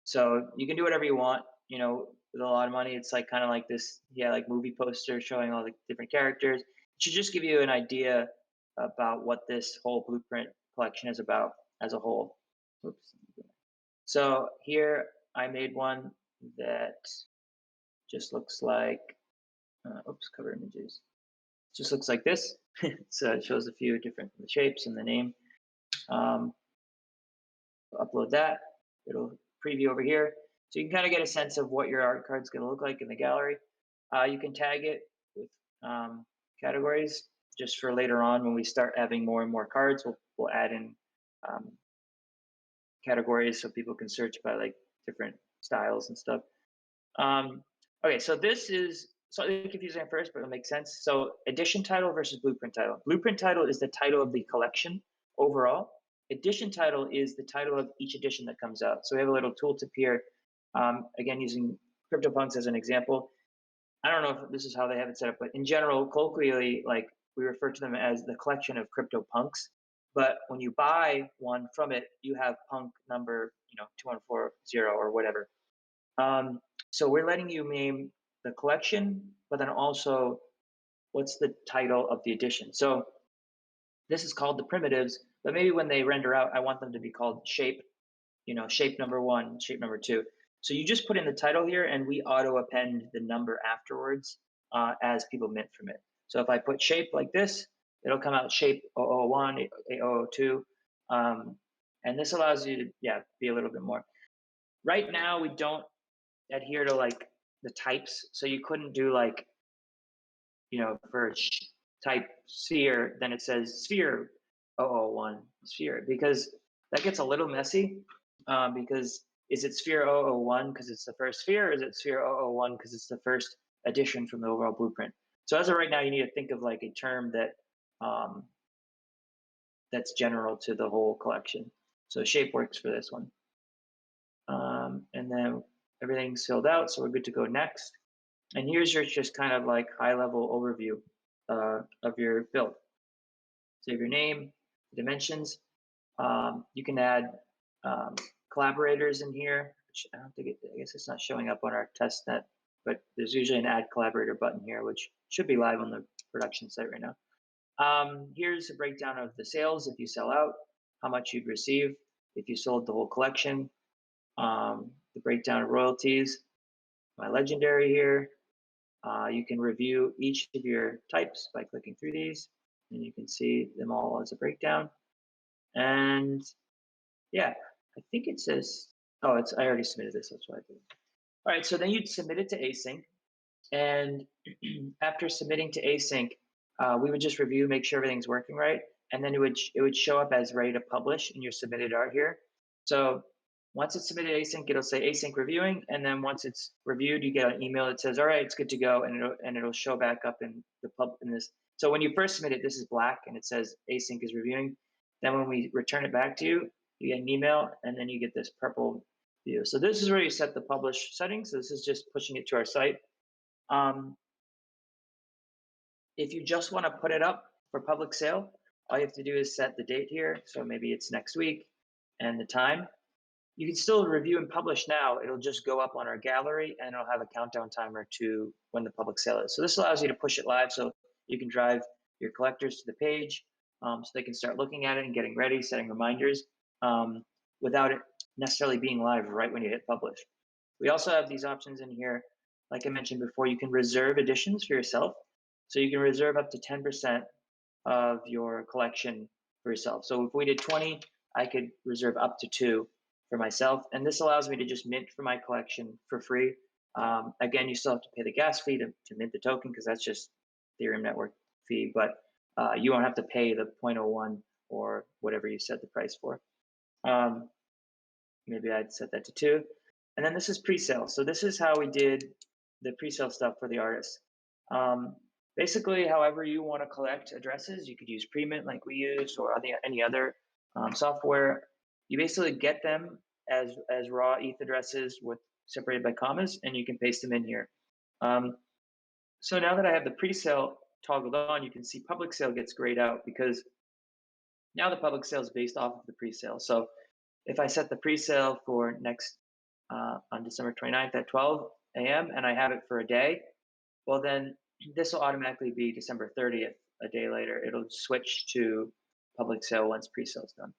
So you can do whatever you want, with a lot of money. It's like kind of like this, like movie poster showing all the different characters. It should just give you an idea about what this whole blueprint collection is about as a whole. Oops. So here I made one that just looks like, cover images. Just looks like this. So it shows a few different shapes and the name. Upload that. It'll preview over here. So you can kind of get a sense of what your art card's going to look like in the gallery. You can tag it with categories just for later on when we start having more and more cards. We'll add in categories so people can search by like different styles and stuff. Okay, so this is slightly confusing at first, but it'll make sense. So edition title versus blueprint title. Blueprint title is the title of the collection overall. Edition title is the title of each edition that comes out. So we have a little tooltip here, again, using CryptoPunks as an example. I don't know if this is how they have it set up, but in general, colloquially, like we refer to them as the collection of CryptoPunks. But when you buy one from it, you have punk number, 2140 or whatever. So we're letting you name the collection, but then also what's the title of the edition. So this is called the primitives, but maybe when they render out, I want them to be called shape, shape number one, shape number two. So you just put in the title here and we auto append the number afterwards as people mint from it. So if I put shape like this, it'll come out shape 001, 002. And this allows you to, be a little bit more. Right now, we don't adhere to like the types. So you couldn't do like, for type sphere, then it says sphere 001 sphere, because that gets a little messy. Because is it sphere 001 because it's the first sphere, or is it sphere 001 because it's the first addition from the overall blueprint? So as of right now, you need to think of like a term that that's general to the whole collection. So shape works for this one. And then everything's filled out, so we're good to go next. And here's your just kind of like high level overview of your build. Save your name, dimensions. You can add collaborators in here, which I don't think I guess it's not showing up on our test net, but there's usually an add collaborator button here, which should be live on the production site right now. Here's a breakdown of the sales if you sell out, how much you'd receive if you sold the whole collection, the breakdown of royalties, my legendary here. You can review each of your types by clicking through these, and you can see them all as a breakdown. And I think it says, I already submitted this, that's why I did. All right, so then you'd submit it to Async. And after submitting to Async, we would just review, make sure everything's working right. And then it would show up as ready to publish in your submitted art here. So once it's submitted async, it'll say async reviewing, and then once it's reviewed, you get an email that says, "All right, it's good to go," and it'll show back up in the pub in this. So when you first submit it, this is black and it says async is reviewing. Then when we return it back to you, you get an email, and then you get this purple view. So this is where you set the publish settings. So this is just pushing it to our site. If you just want to put it up for public sale, all you have to do is set the date here. So maybe it's next week and the time. You can still review and publish now. It'll just go up on our gallery and it'll have a countdown timer to when the public sale is. So this allows you to push it live so you can drive your collectors to the page so they can start looking at it and getting ready, setting reminders without it necessarily being live right when you hit publish. We also have these options in here. Like I mentioned before, you can reserve editions for yourself. So you can reserve up to 10% of your collection for yourself. So if we did 20, I could reserve up to 2 for myself. And this allows me to just mint for my collection for free. Again, you still have to pay the gas fee to mint the token because that's just Ethereum network fee, but you won't have to pay the 0.01 or whatever you set the price for. Um, Maybe I'd set that to 2. And then this is pre-sale. So this is how we did the pre-sale stuff for the artists. Um, Basically, however you want to collect addresses, you could use Premint like we use or any other software. You basically get them as raw ETH addresses with separated by commas, and you can paste them in here. Um, so now that I have the pre-sale toggled on, you can see public sale gets grayed out because now the public sale is based off of the pre-sale. So if I set the pre-sale for next on December 29th at 12 a.m. and I have it for a day, well then this will automatically be December 30th a day later. It'll switch to public sale once pre-sale is done.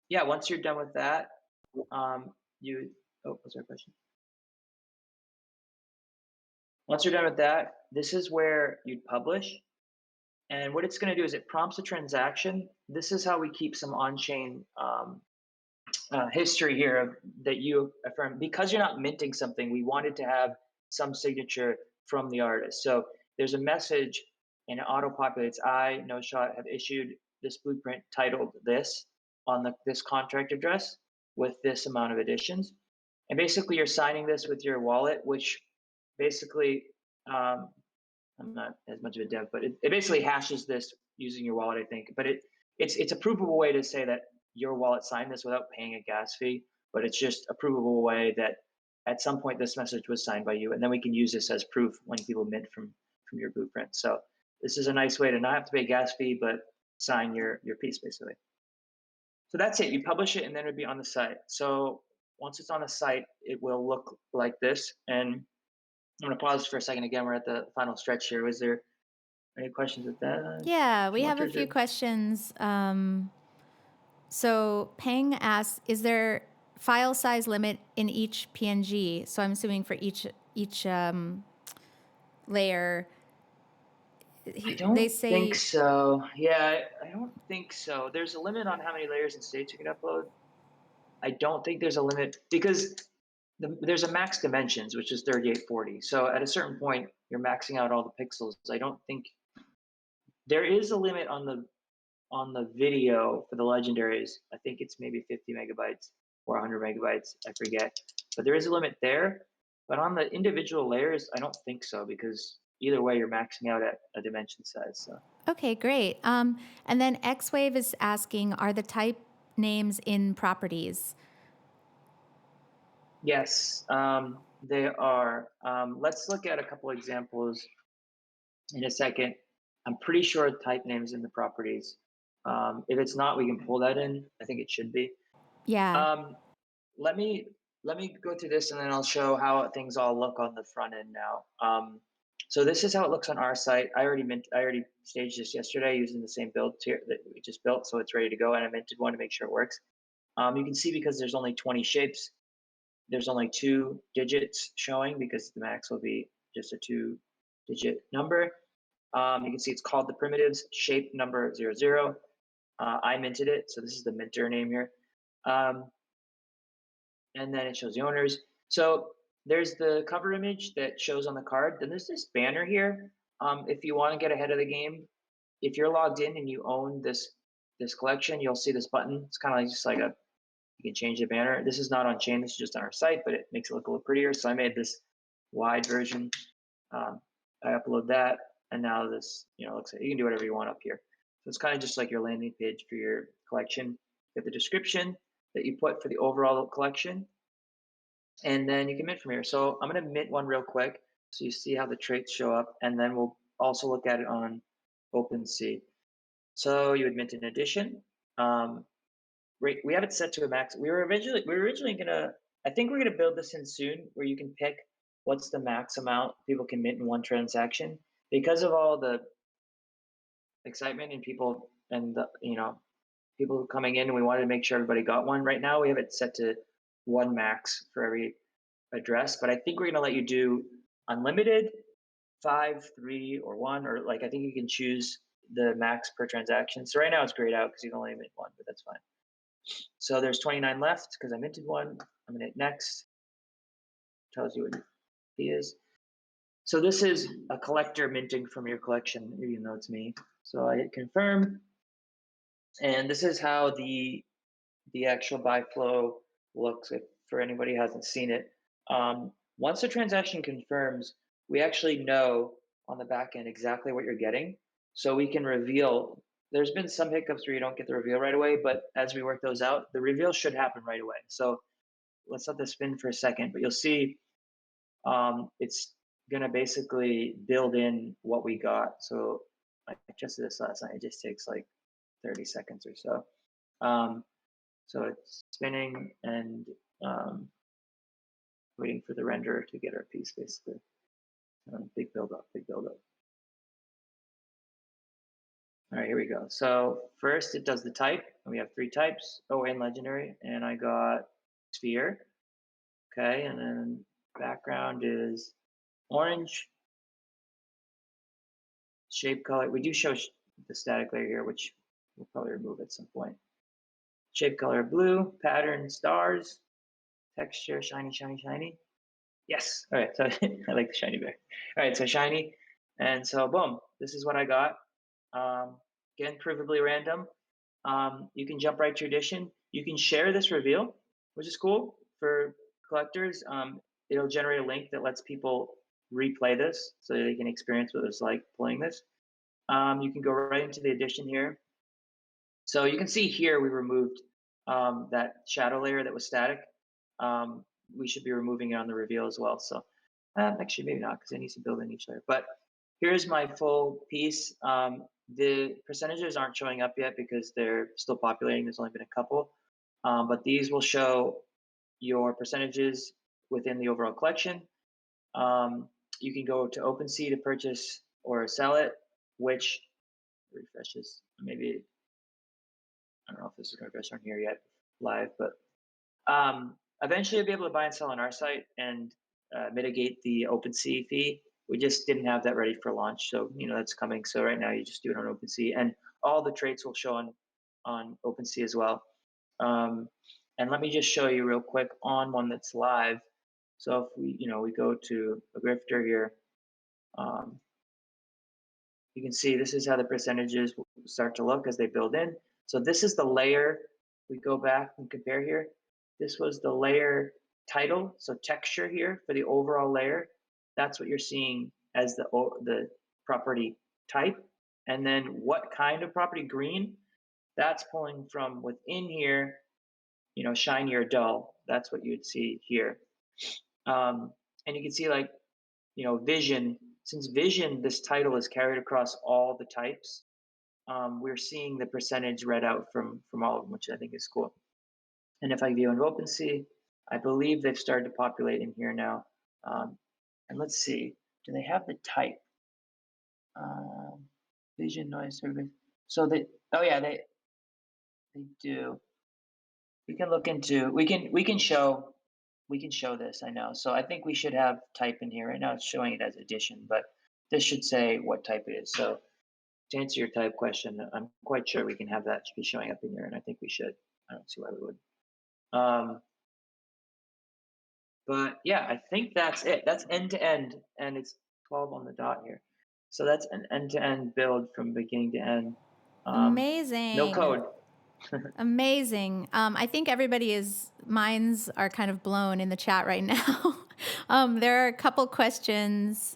Yeah, once you're done with that, you was there a question? Once you're done with that, this is where you'd publish. And what it's going to do is it prompts a transaction. This is how we keep some on-chain history here of that you affirm because you're not minting something. We wanted to have some signature from the artist. So there's a message and it auto populates. I, No Shot, have issued this blueprint titled this on this contract address with this amount of editions. And basically, you're signing this with your wallet, which basically I'm not as much of a dev, but it basically hashes this using your wallet, I think. But it's a provable way to say that your wallet signed this without paying a gas fee. But it's just a provable way that at some point this message was signed by you, and then we can use this as proof when people mint from your blueprint. So this is a nice way to not have to pay a gas fee, but sign your piece basically. So that's it. You publish it, and then it'd be on the site. So once it's on the site, it will look like this. And I'm going to pause for a second. Again, we're at the final stretch here. Was there any questions with that? Yeah, we have a Walters few or questions. So Peng asks, is there file size limit in each PNG? So I'm assuming for each layer, I they don't think say, so. Yeah, I don't think so. There's a limit on how many layers and states you can upload. I don't think there's a limit because there's a max dimensions, which is 3840. So at a certain point, you're maxing out all the pixels. I don't think there is a limit on the video for the legendaries. I think it's maybe 50 megabytes or 100 megabytes. I forget, but there is a limit there. But on the individual layers, I don't think so because either way, you're maxing out at a dimension size. So okay, great. And then Xwave is asking, are the type names in properties? yes, they are. Let's look at a couple examples in a second. I'm pretty sure type names in the properties. If it's not, we can pull that in. I think it should be. Yeah. Um, let me go through this and then I'll show how things all look on the front end now. So this is how it looks on our site. I already staged this yesterday using the same build tier that we just built, so it's ready to go. And I minted one to make sure it works. You can see because there's only 20 shapes, there's only 2 digits showing because the max will be just a 2-digit number. You can see it's called the primitives shape number 00. I minted it, so this is the minter name here. And then it shows the owners. So there's the cover image that shows on the card. Then there's this banner here. If you want to get ahead of the game, if you're logged in and you own this collection, you'll see this button. It's kind of like just like you can change the banner. This is not on chain. This is just on our site, but it makes it look a little prettier. So I made this wide version. I upload that, and now this looks like you can do whatever you want up here. So it's kind of just like your landing page for your collection. You get the description that you put for the overall collection, and then you can mint from here. So I'm going to mint one real quick so you see how the traits show up, and then we'll also look at it on OpenSea. So you would mint an edition. Um, we have it set to a max. We were originally gonna. I think we're gonna build this in soon, where you can pick what's the max amount people can mint in one transaction. Because of all the excitement and people and the, people coming in, and we wanted to make sure everybody got one. Right now, we have it set to one max for every address, but I think we're gonna let you do unlimited, five, three, or one, or like I think you can choose the max per transaction. So right now it's grayed out because you can only mint one, but that's fine. So there's 29 left because I minted one. I'm gonna hit next. Tells you what he is. So this is a collector minting from your collection, even though it's me. So I hit confirm, and this is how the actual buy flow looks if for anybody who hasn't seen it. Once a transaction confirms, we actually know on the back end exactly what you're getting. So we can reveal. There's been some hiccups where you don't get the reveal right away, but as we work those out, the reveal should happen right away. So let's let this spin for a second, but you'll see it's gonna basically build in what we got. So I just did this last night. It just takes like 30 seconds or so. Um, so it's spinning and waiting for the renderer to get our piece, basically. Big build up, big build up. All right, here we go. So first it does the type, and we have three types, and legendary, and I got sphere. Okay, and then background is orange. Shape color, we do show the static layer here, which we'll probably remove at some point. Shape color blue, pattern stars, texture shiny, shiny, shiny. Yes. All right. So I like the shiny bear. All right. So shiny. And so boom, this is what I got. Again, provably random. You can jump right to edition. You can share this reveal, which is cool for collectors. It'll generate a link that lets people replay this so they can experience what it's like playing this. You can go right into the edition here. So you can see here we removed that shadow layer that was static. We should be removing it on the reveal as well. So actually maybe not because it needs to build in each layer. But here's my full piece. The percentages aren't showing up yet because they're still populating. There's only been a couple. But these will show your percentages within the overall collection. You can go to OpenSea to purchase or sell it, which refreshes. Maybe I don't know if this is going to refresh on here yet live, but eventually you'll be able to buy and sell on our site and mitigate the OpenSea fee. We just didn't have that ready for launch, so that's coming. So right now you just do it on OpenSea, and all the traits will show on OpenSea as well. And let me just show you real quick on one that's live. So if we go to a grifter here, um, you can see this is how the percentages will start to look as they build in. So this is the layer. We go back and compare here. This was the layer title, so texture here for the overall layer. That's what you're seeing as the property type. And then what kind of property, green, that's pulling from within here, shiny or dull. That's what you'd see here. And you can see like, vision, since vision, this title is carried across all the types. We're seeing the percentage read out from all of them, which I think is cool. And if I view in OpenSea, I believe they've started to populate in here now. And let's see, do they have the type? Vision, noise, service. So oh yeah, they do. We can look into, we can show this, I know. So I think we should have type in here. Right now it's showing it as addition, but this should say what type it is. So to answer your type question, I'm quite sure we can have that be showing up in here, and I think we should. I don't see why we would. But yeah, I think that's it. That's end to end, and it's 12 on the dot here. So that's an end to end build from beginning to end. No Amazing. code. Amazing. I think everybody's minds are kind of blown in the chat right now. There are a couple questions.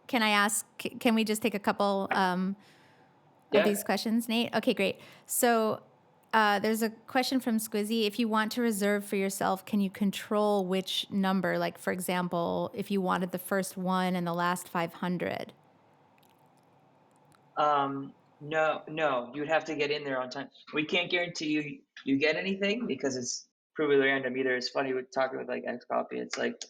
Can I ask? Can we just take a couple of Yeah. these questions, Nate? Okay, great. So there's a question from Squizzy. If you want to reserve for yourself, can you control which number? Like, for example, if you wanted the first one and the last 500. No, you'd have to get in there on time. We can't guarantee you get anything because it's provably random. Either it's funny with talking with like X copy. It's like,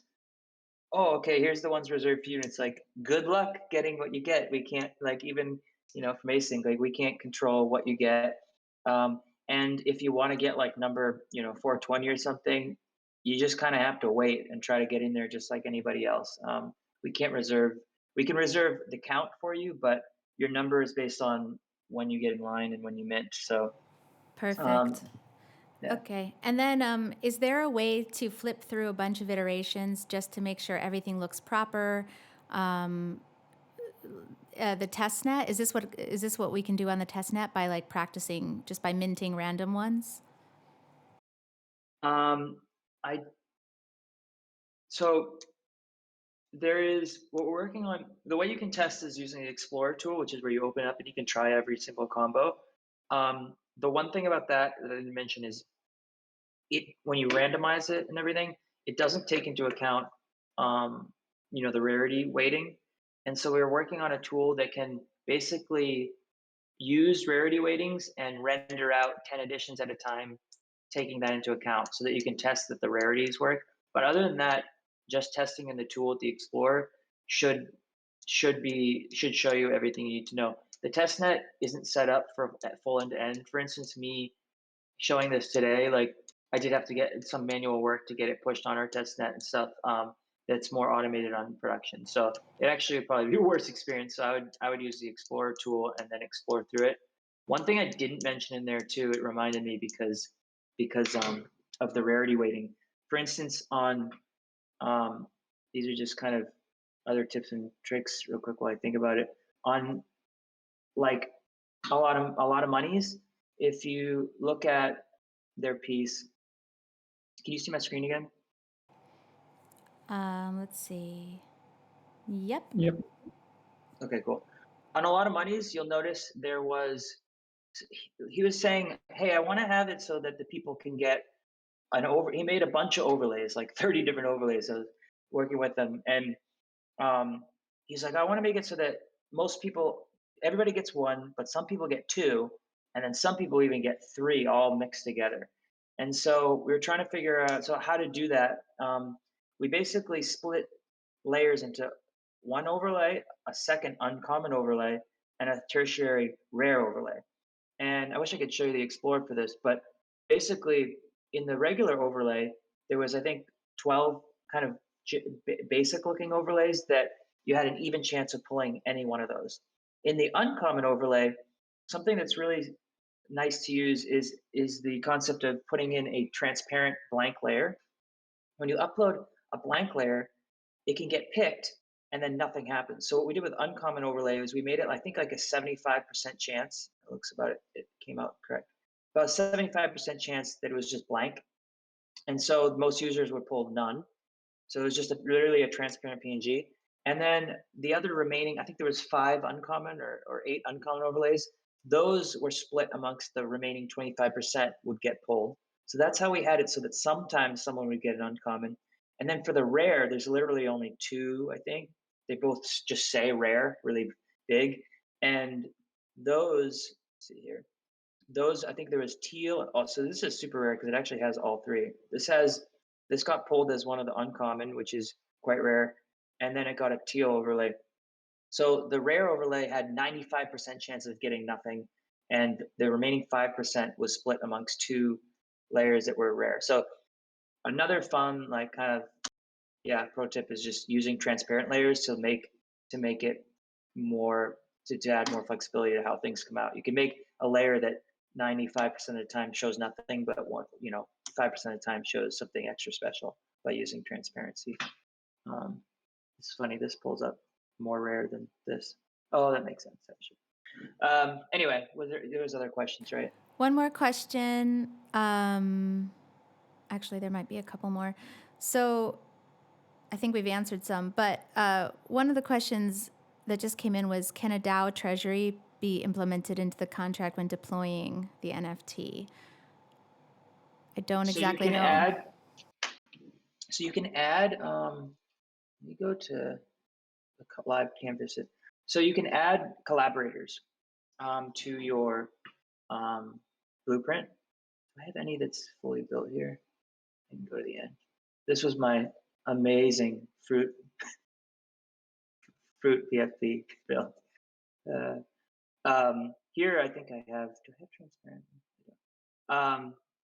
oh, okay, here's the ones reserved for you. And it's like, good luck getting what you get. We can't like even from async, like we can't control what you get. And if you want to get like number 420 or something, you just kind of have to wait and try to get in there just like anybody else. We can't reserve. We can reserve the count for you, but your number is based on when you get in line and when you mint. So um, Perfect. yeah. Okay. And then is there a way to flip through a bunch of iterations just to make sure everything looks proper? Um, the test net, is this what we can do on the test net by like practicing just by minting random ones? Um, I so There is what we're working on. The way you can test is using the Explorer tool, which is where you open up and you can try every single combo. The one thing about that I didn't mention is it when you randomize it and everything, it doesn't take into account um, the rarity weighting. And so we're working on a tool that can basically use rarity weightings and render out 10 editions at a time, taking that into account so that you can test that the rarities work. But other than that, just testing in the tool with the Explorer should should show you everything you need to know. The testnet isn't set up for full end to end. For instance, me showing this today, like I did have to get some manual work to get it pushed on our testnet and stuff. That's more automated on production. So it actually would probably be a worse experience. So I would use the Explorer tool and then explore through it. One thing I didn't mention in there too, it reminded me because of the rarity weighting. For instance, on these are just kind of other tips and tricks, real quick while I think about it. On like a lot of monies, if you look at their piece, can you see my screen again? Let's see. Yep. Yep. Okay, cool. On a lot of monies, you'll notice there was he was saying, "Hey, I want to have it so that the people can get an over." He made a bunch of overlays, like 30 different overlays. I was working with them, and um, he's like, "I want to make it so that most people, everybody gets one, but some people get two, and then some people even get three, all mixed together." And so we were trying to figure out how to do that. We basically split layers into one overlay, a second uncommon overlay, and a tertiary rare overlay. And I wish I could show you the Explorer for this, but basically in the regular overlay, there was, I think, 12 kind of basic looking overlays that you had an even chance of pulling any one of those. In the uncommon overlay, something that's really nice to use is the concept of putting in a transparent blank layer. When you upload a blank layer, it can get picked and then nothing happens. So what we did with uncommon overlay is we made it, I think, like a 75% chance. It looks about it. It came out correct. About 75% chance that it was just blank. And so most users would pull none. So it was just literally a transparent PNG. And then the other remaining, I think there was five uncommon or eight uncommon overlays. Those were split amongst the remaining 25% would get pulled. So that's how we had it so that sometimes someone would get an uncommon. And then for the rare, there's literally only two, I think. They both just say rare, really big. And those, let's see here, those, I think there was teal. Oh, so this is super rare because it actually has all three. This got pulled as one of the uncommon, which is quite rare, and then it got a teal overlay. So the rare overlay had 95% chance of getting nothing, and the remaining 5% was split amongst two layers that were rare. So another fun, like kind of pro tip is just using transparent layers to make it more to add more flexibility to how things come out. You can make a layer that 95% of the time shows nothing, but 5% of the time shows something extra special by using transparency. Um, it's funny, this pulls up more rare than this. Oh, that makes sense actually. Anyway, there was other questions, right? One more question. Actually, there might be a couple more. So I think we've answered some, but one of the questions that just came in was, can a DAO treasury be implemented into the contract when deploying the NFT? I don't So you exactly can know. add. So you can add. Let me go to the live canvas. So you can add collaborators. to your blueprint. Do I have any that's fully built here? I can go to the end. This was my amazing fruit PFP build. Uh, here, I think I have. Do I have transparent?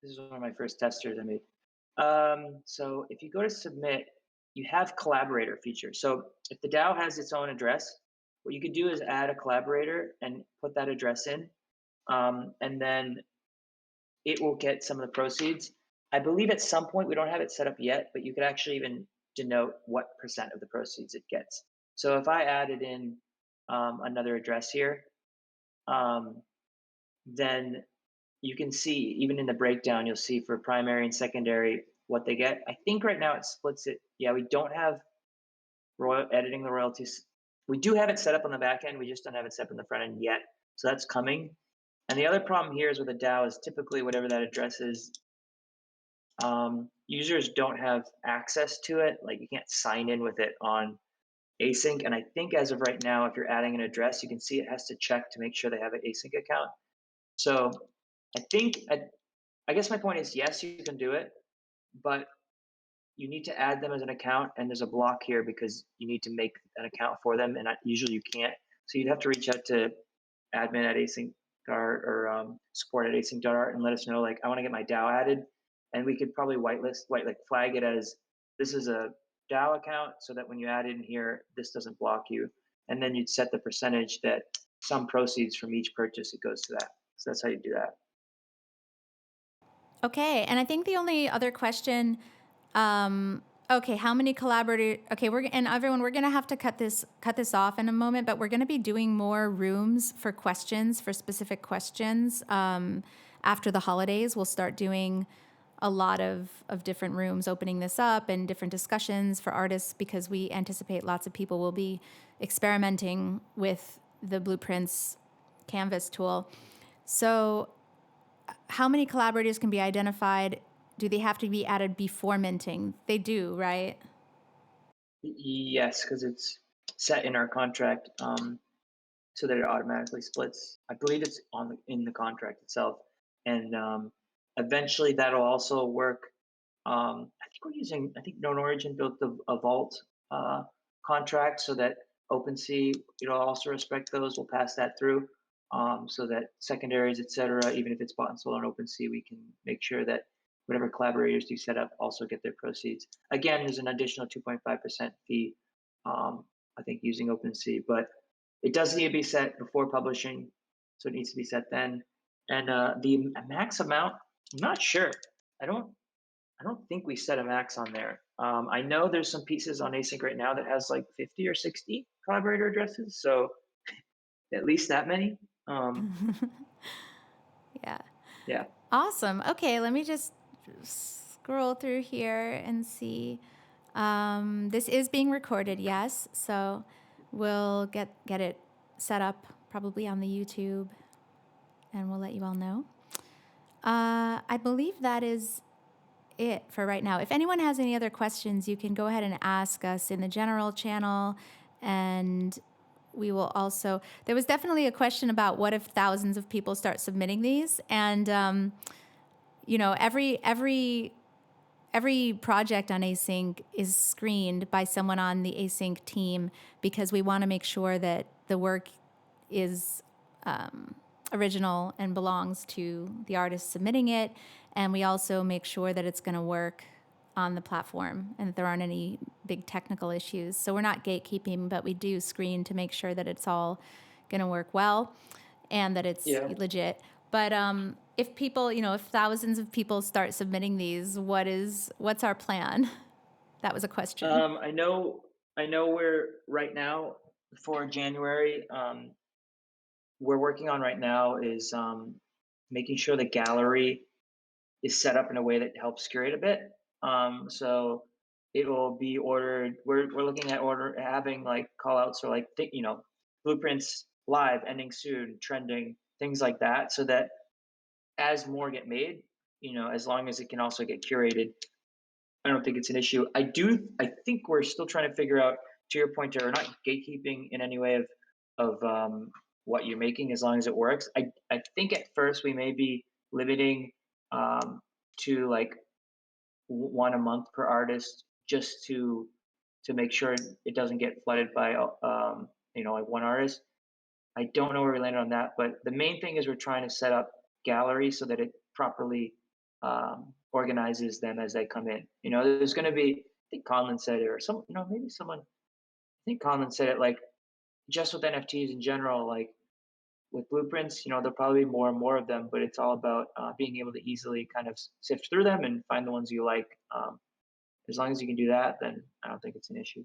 This is one of my first testers I made. So if you go to submit, you have collaborator feature. So if the DAO has its own address, what you could do is add a collaborator and put that address in, and then it will get some of the proceeds. I believe at some point, we don't have it set up yet, but you could actually even denote what percent of the proceeds it gets. So if I added in another address here, um, then you can see even in the breakdown, you'll see for primary and secondary what they get. I think right now it splits it. Yeah, we don't have editing the royalties. We do have it set up on the back end. We just don't have it set up on the front end yet. So that's coming. And the other problem here is with a DAO is typically whatever that address is, users don't have access to it. Like you can't sign in with it on Async. And I think as of right now, if you're adding an address, you can see it has to check to make sure they have an Async account. So I think, I guess my point is yes, you can do it, but you need to add them as an account. And there's a block here because you need to make an account for them. And usually you can't. So you'd have to reach out to admin at async or support at async.art and let us know, like, I want to get my DAO added. And we could probably like flag it as this is a DAO account so that when you add in here, this doesn't block you. And then you'd set the percentage that some proceeds from each purchase, it goes to that. So that's how you do that. Okay, and I think the only other question, okay, how many collaborators? Okay, and everyone, we're gonna have to cut this off in a moment, but we're gonna be doing more rooms for questions, for specific questions. After the holidays, we'll start doing a lot of different rooms, opening this up and different discussions for artists because we anticipate lots of people will be experimenting with the Blueprints Canvas tool. So how many collaborators can be identified? Do they have to be added before minting? They do, right? Yes, because it's set in our contract, so that it automatically splits. I believe it's in the contract itself, and eventually that'll also work. I think Known Origin built a Vault contract so that OpenSea, it'll also respect those. We'll pass that through, so that secondaries, etc., even if it's bought and sold on OpenSea, we can make sure that whatever collaborators do set up also get their proceeds. Again, there's an additional 2.5% fee, I think, using OpenSea, but it does need to be set before publishing, so it needs to be set then. And the max amount, I'm not sure. I don't I don't think we set a max on there. I know there's some pieces on Async right now that has like 50 or 60 collaborator addresses, so at least that many. Yeah. Yeah. Awesome. Okay, let me just scroll through here and see. This is being recorded, yes. So we'll get it set up probably on the YouTube, and we'll let you all know. I believe that is it for right now. If anyone has any other questions, you can go ahead and ask us in the general channel, and we will also. There was definitely a question about what if thousands of people start submitting these, and every project on Async is screened by someone on the Async team because we want to make sure that the work is original and belongs to the artist submitting it. And we also make sure that it's going to work on the platform and that there aren't any big technical issues. So we're not gatekeeping, but we do screen to make sure that it's all going to work well and that it's Yeah. legit. But if people, if thousands of people start submitting these, what's our plan? That was a question. I know we're right now for January. We're working on right now is making sure the gallery is set up in a way that helps curate a bit. So it will be ordered. We're looking at having like call outs or like blueprints live, ending soon, trending, things like that, so that as more get made, as long as it can also get curated, I don't think it's an issue. I think we're still trying to figure out, to your point, or not gatekeeping in any way of what you're making as long as it works. I think at first we may be limiting to like one a month per artist just to make sure it doesn't get flooded by like one artist. I don't know where we landed on that, but the main thing is we're trying to set up galleries so that it properly organizes them as they come in. There's going to be, I think Conlon said it, or maybe someone, I think Conlon said it, like just with NFTs in general, like with blueprints, there'll probably be more and more of them, but it's all about being able to easily kind of sift through them and find the ones you like. As long as you can do that, then I don't think it's an issue.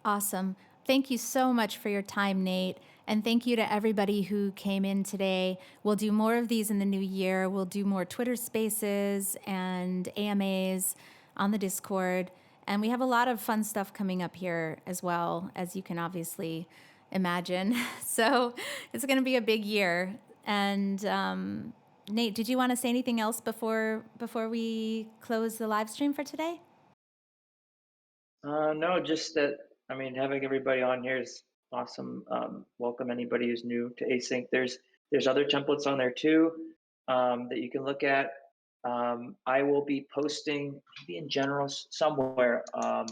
Awesome. Thank you so much for your time, Nate. And thank you to everybody who came in today. We'll do more of these in the new year. We'll do more Twitter spaces and AMAs on the Discord. And we have a lot of fun stuff coming up here as well, as you can obviously imagine. So it's going to be a big year. And Nate, did you want to say anything else before we close the live stream for today? No, just that. I mean, having everybody on here is awesome. Welcome anybody who's new to Async. There's other templates on there too that you can look at. I will be posting maybe in general somewhere. I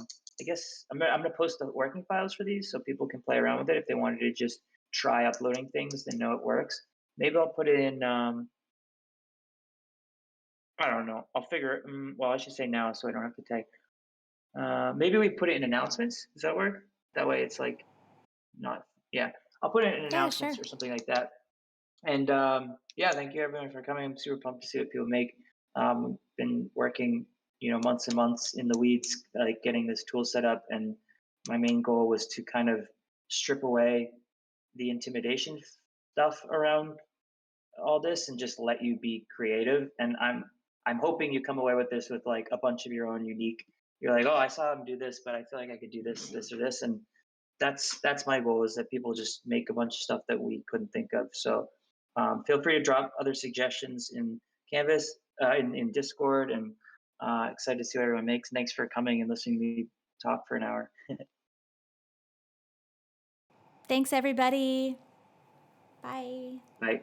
guess I'm gonna post the working files for these so people can play around with it if they wanted to just try uploading things. They know it works. Maybe I'll put it in. I don't know. I'll figure it. Well, I should say now so I don't have to type. Maybe we put it in announcements. Does that work? That way it's like not, yeah. I'll put it in Yeah, sure. announcements or something like that. And yeah, thank you everyone for coming. I'm super pumped to see what people make. Been working, months and months in the weeds, like getting this tool set up. And my main goal was to kind of strip away the intimidation stuff around all this and just let you be creative. And I'm hoping you come away with this with like a bunch of your own unique. You're like, oh, I saw him do this, but I feel like I could do this, this, or this, and that's my goal is that people just make a bunch of stuff that we couldn't think of. So feel free to drop other suggestions in Canvas, in Discord, and excited to see what everyone makes. Thanks for coming and listening to me talk for an hour. Thanks, everybody. Bye. Bye.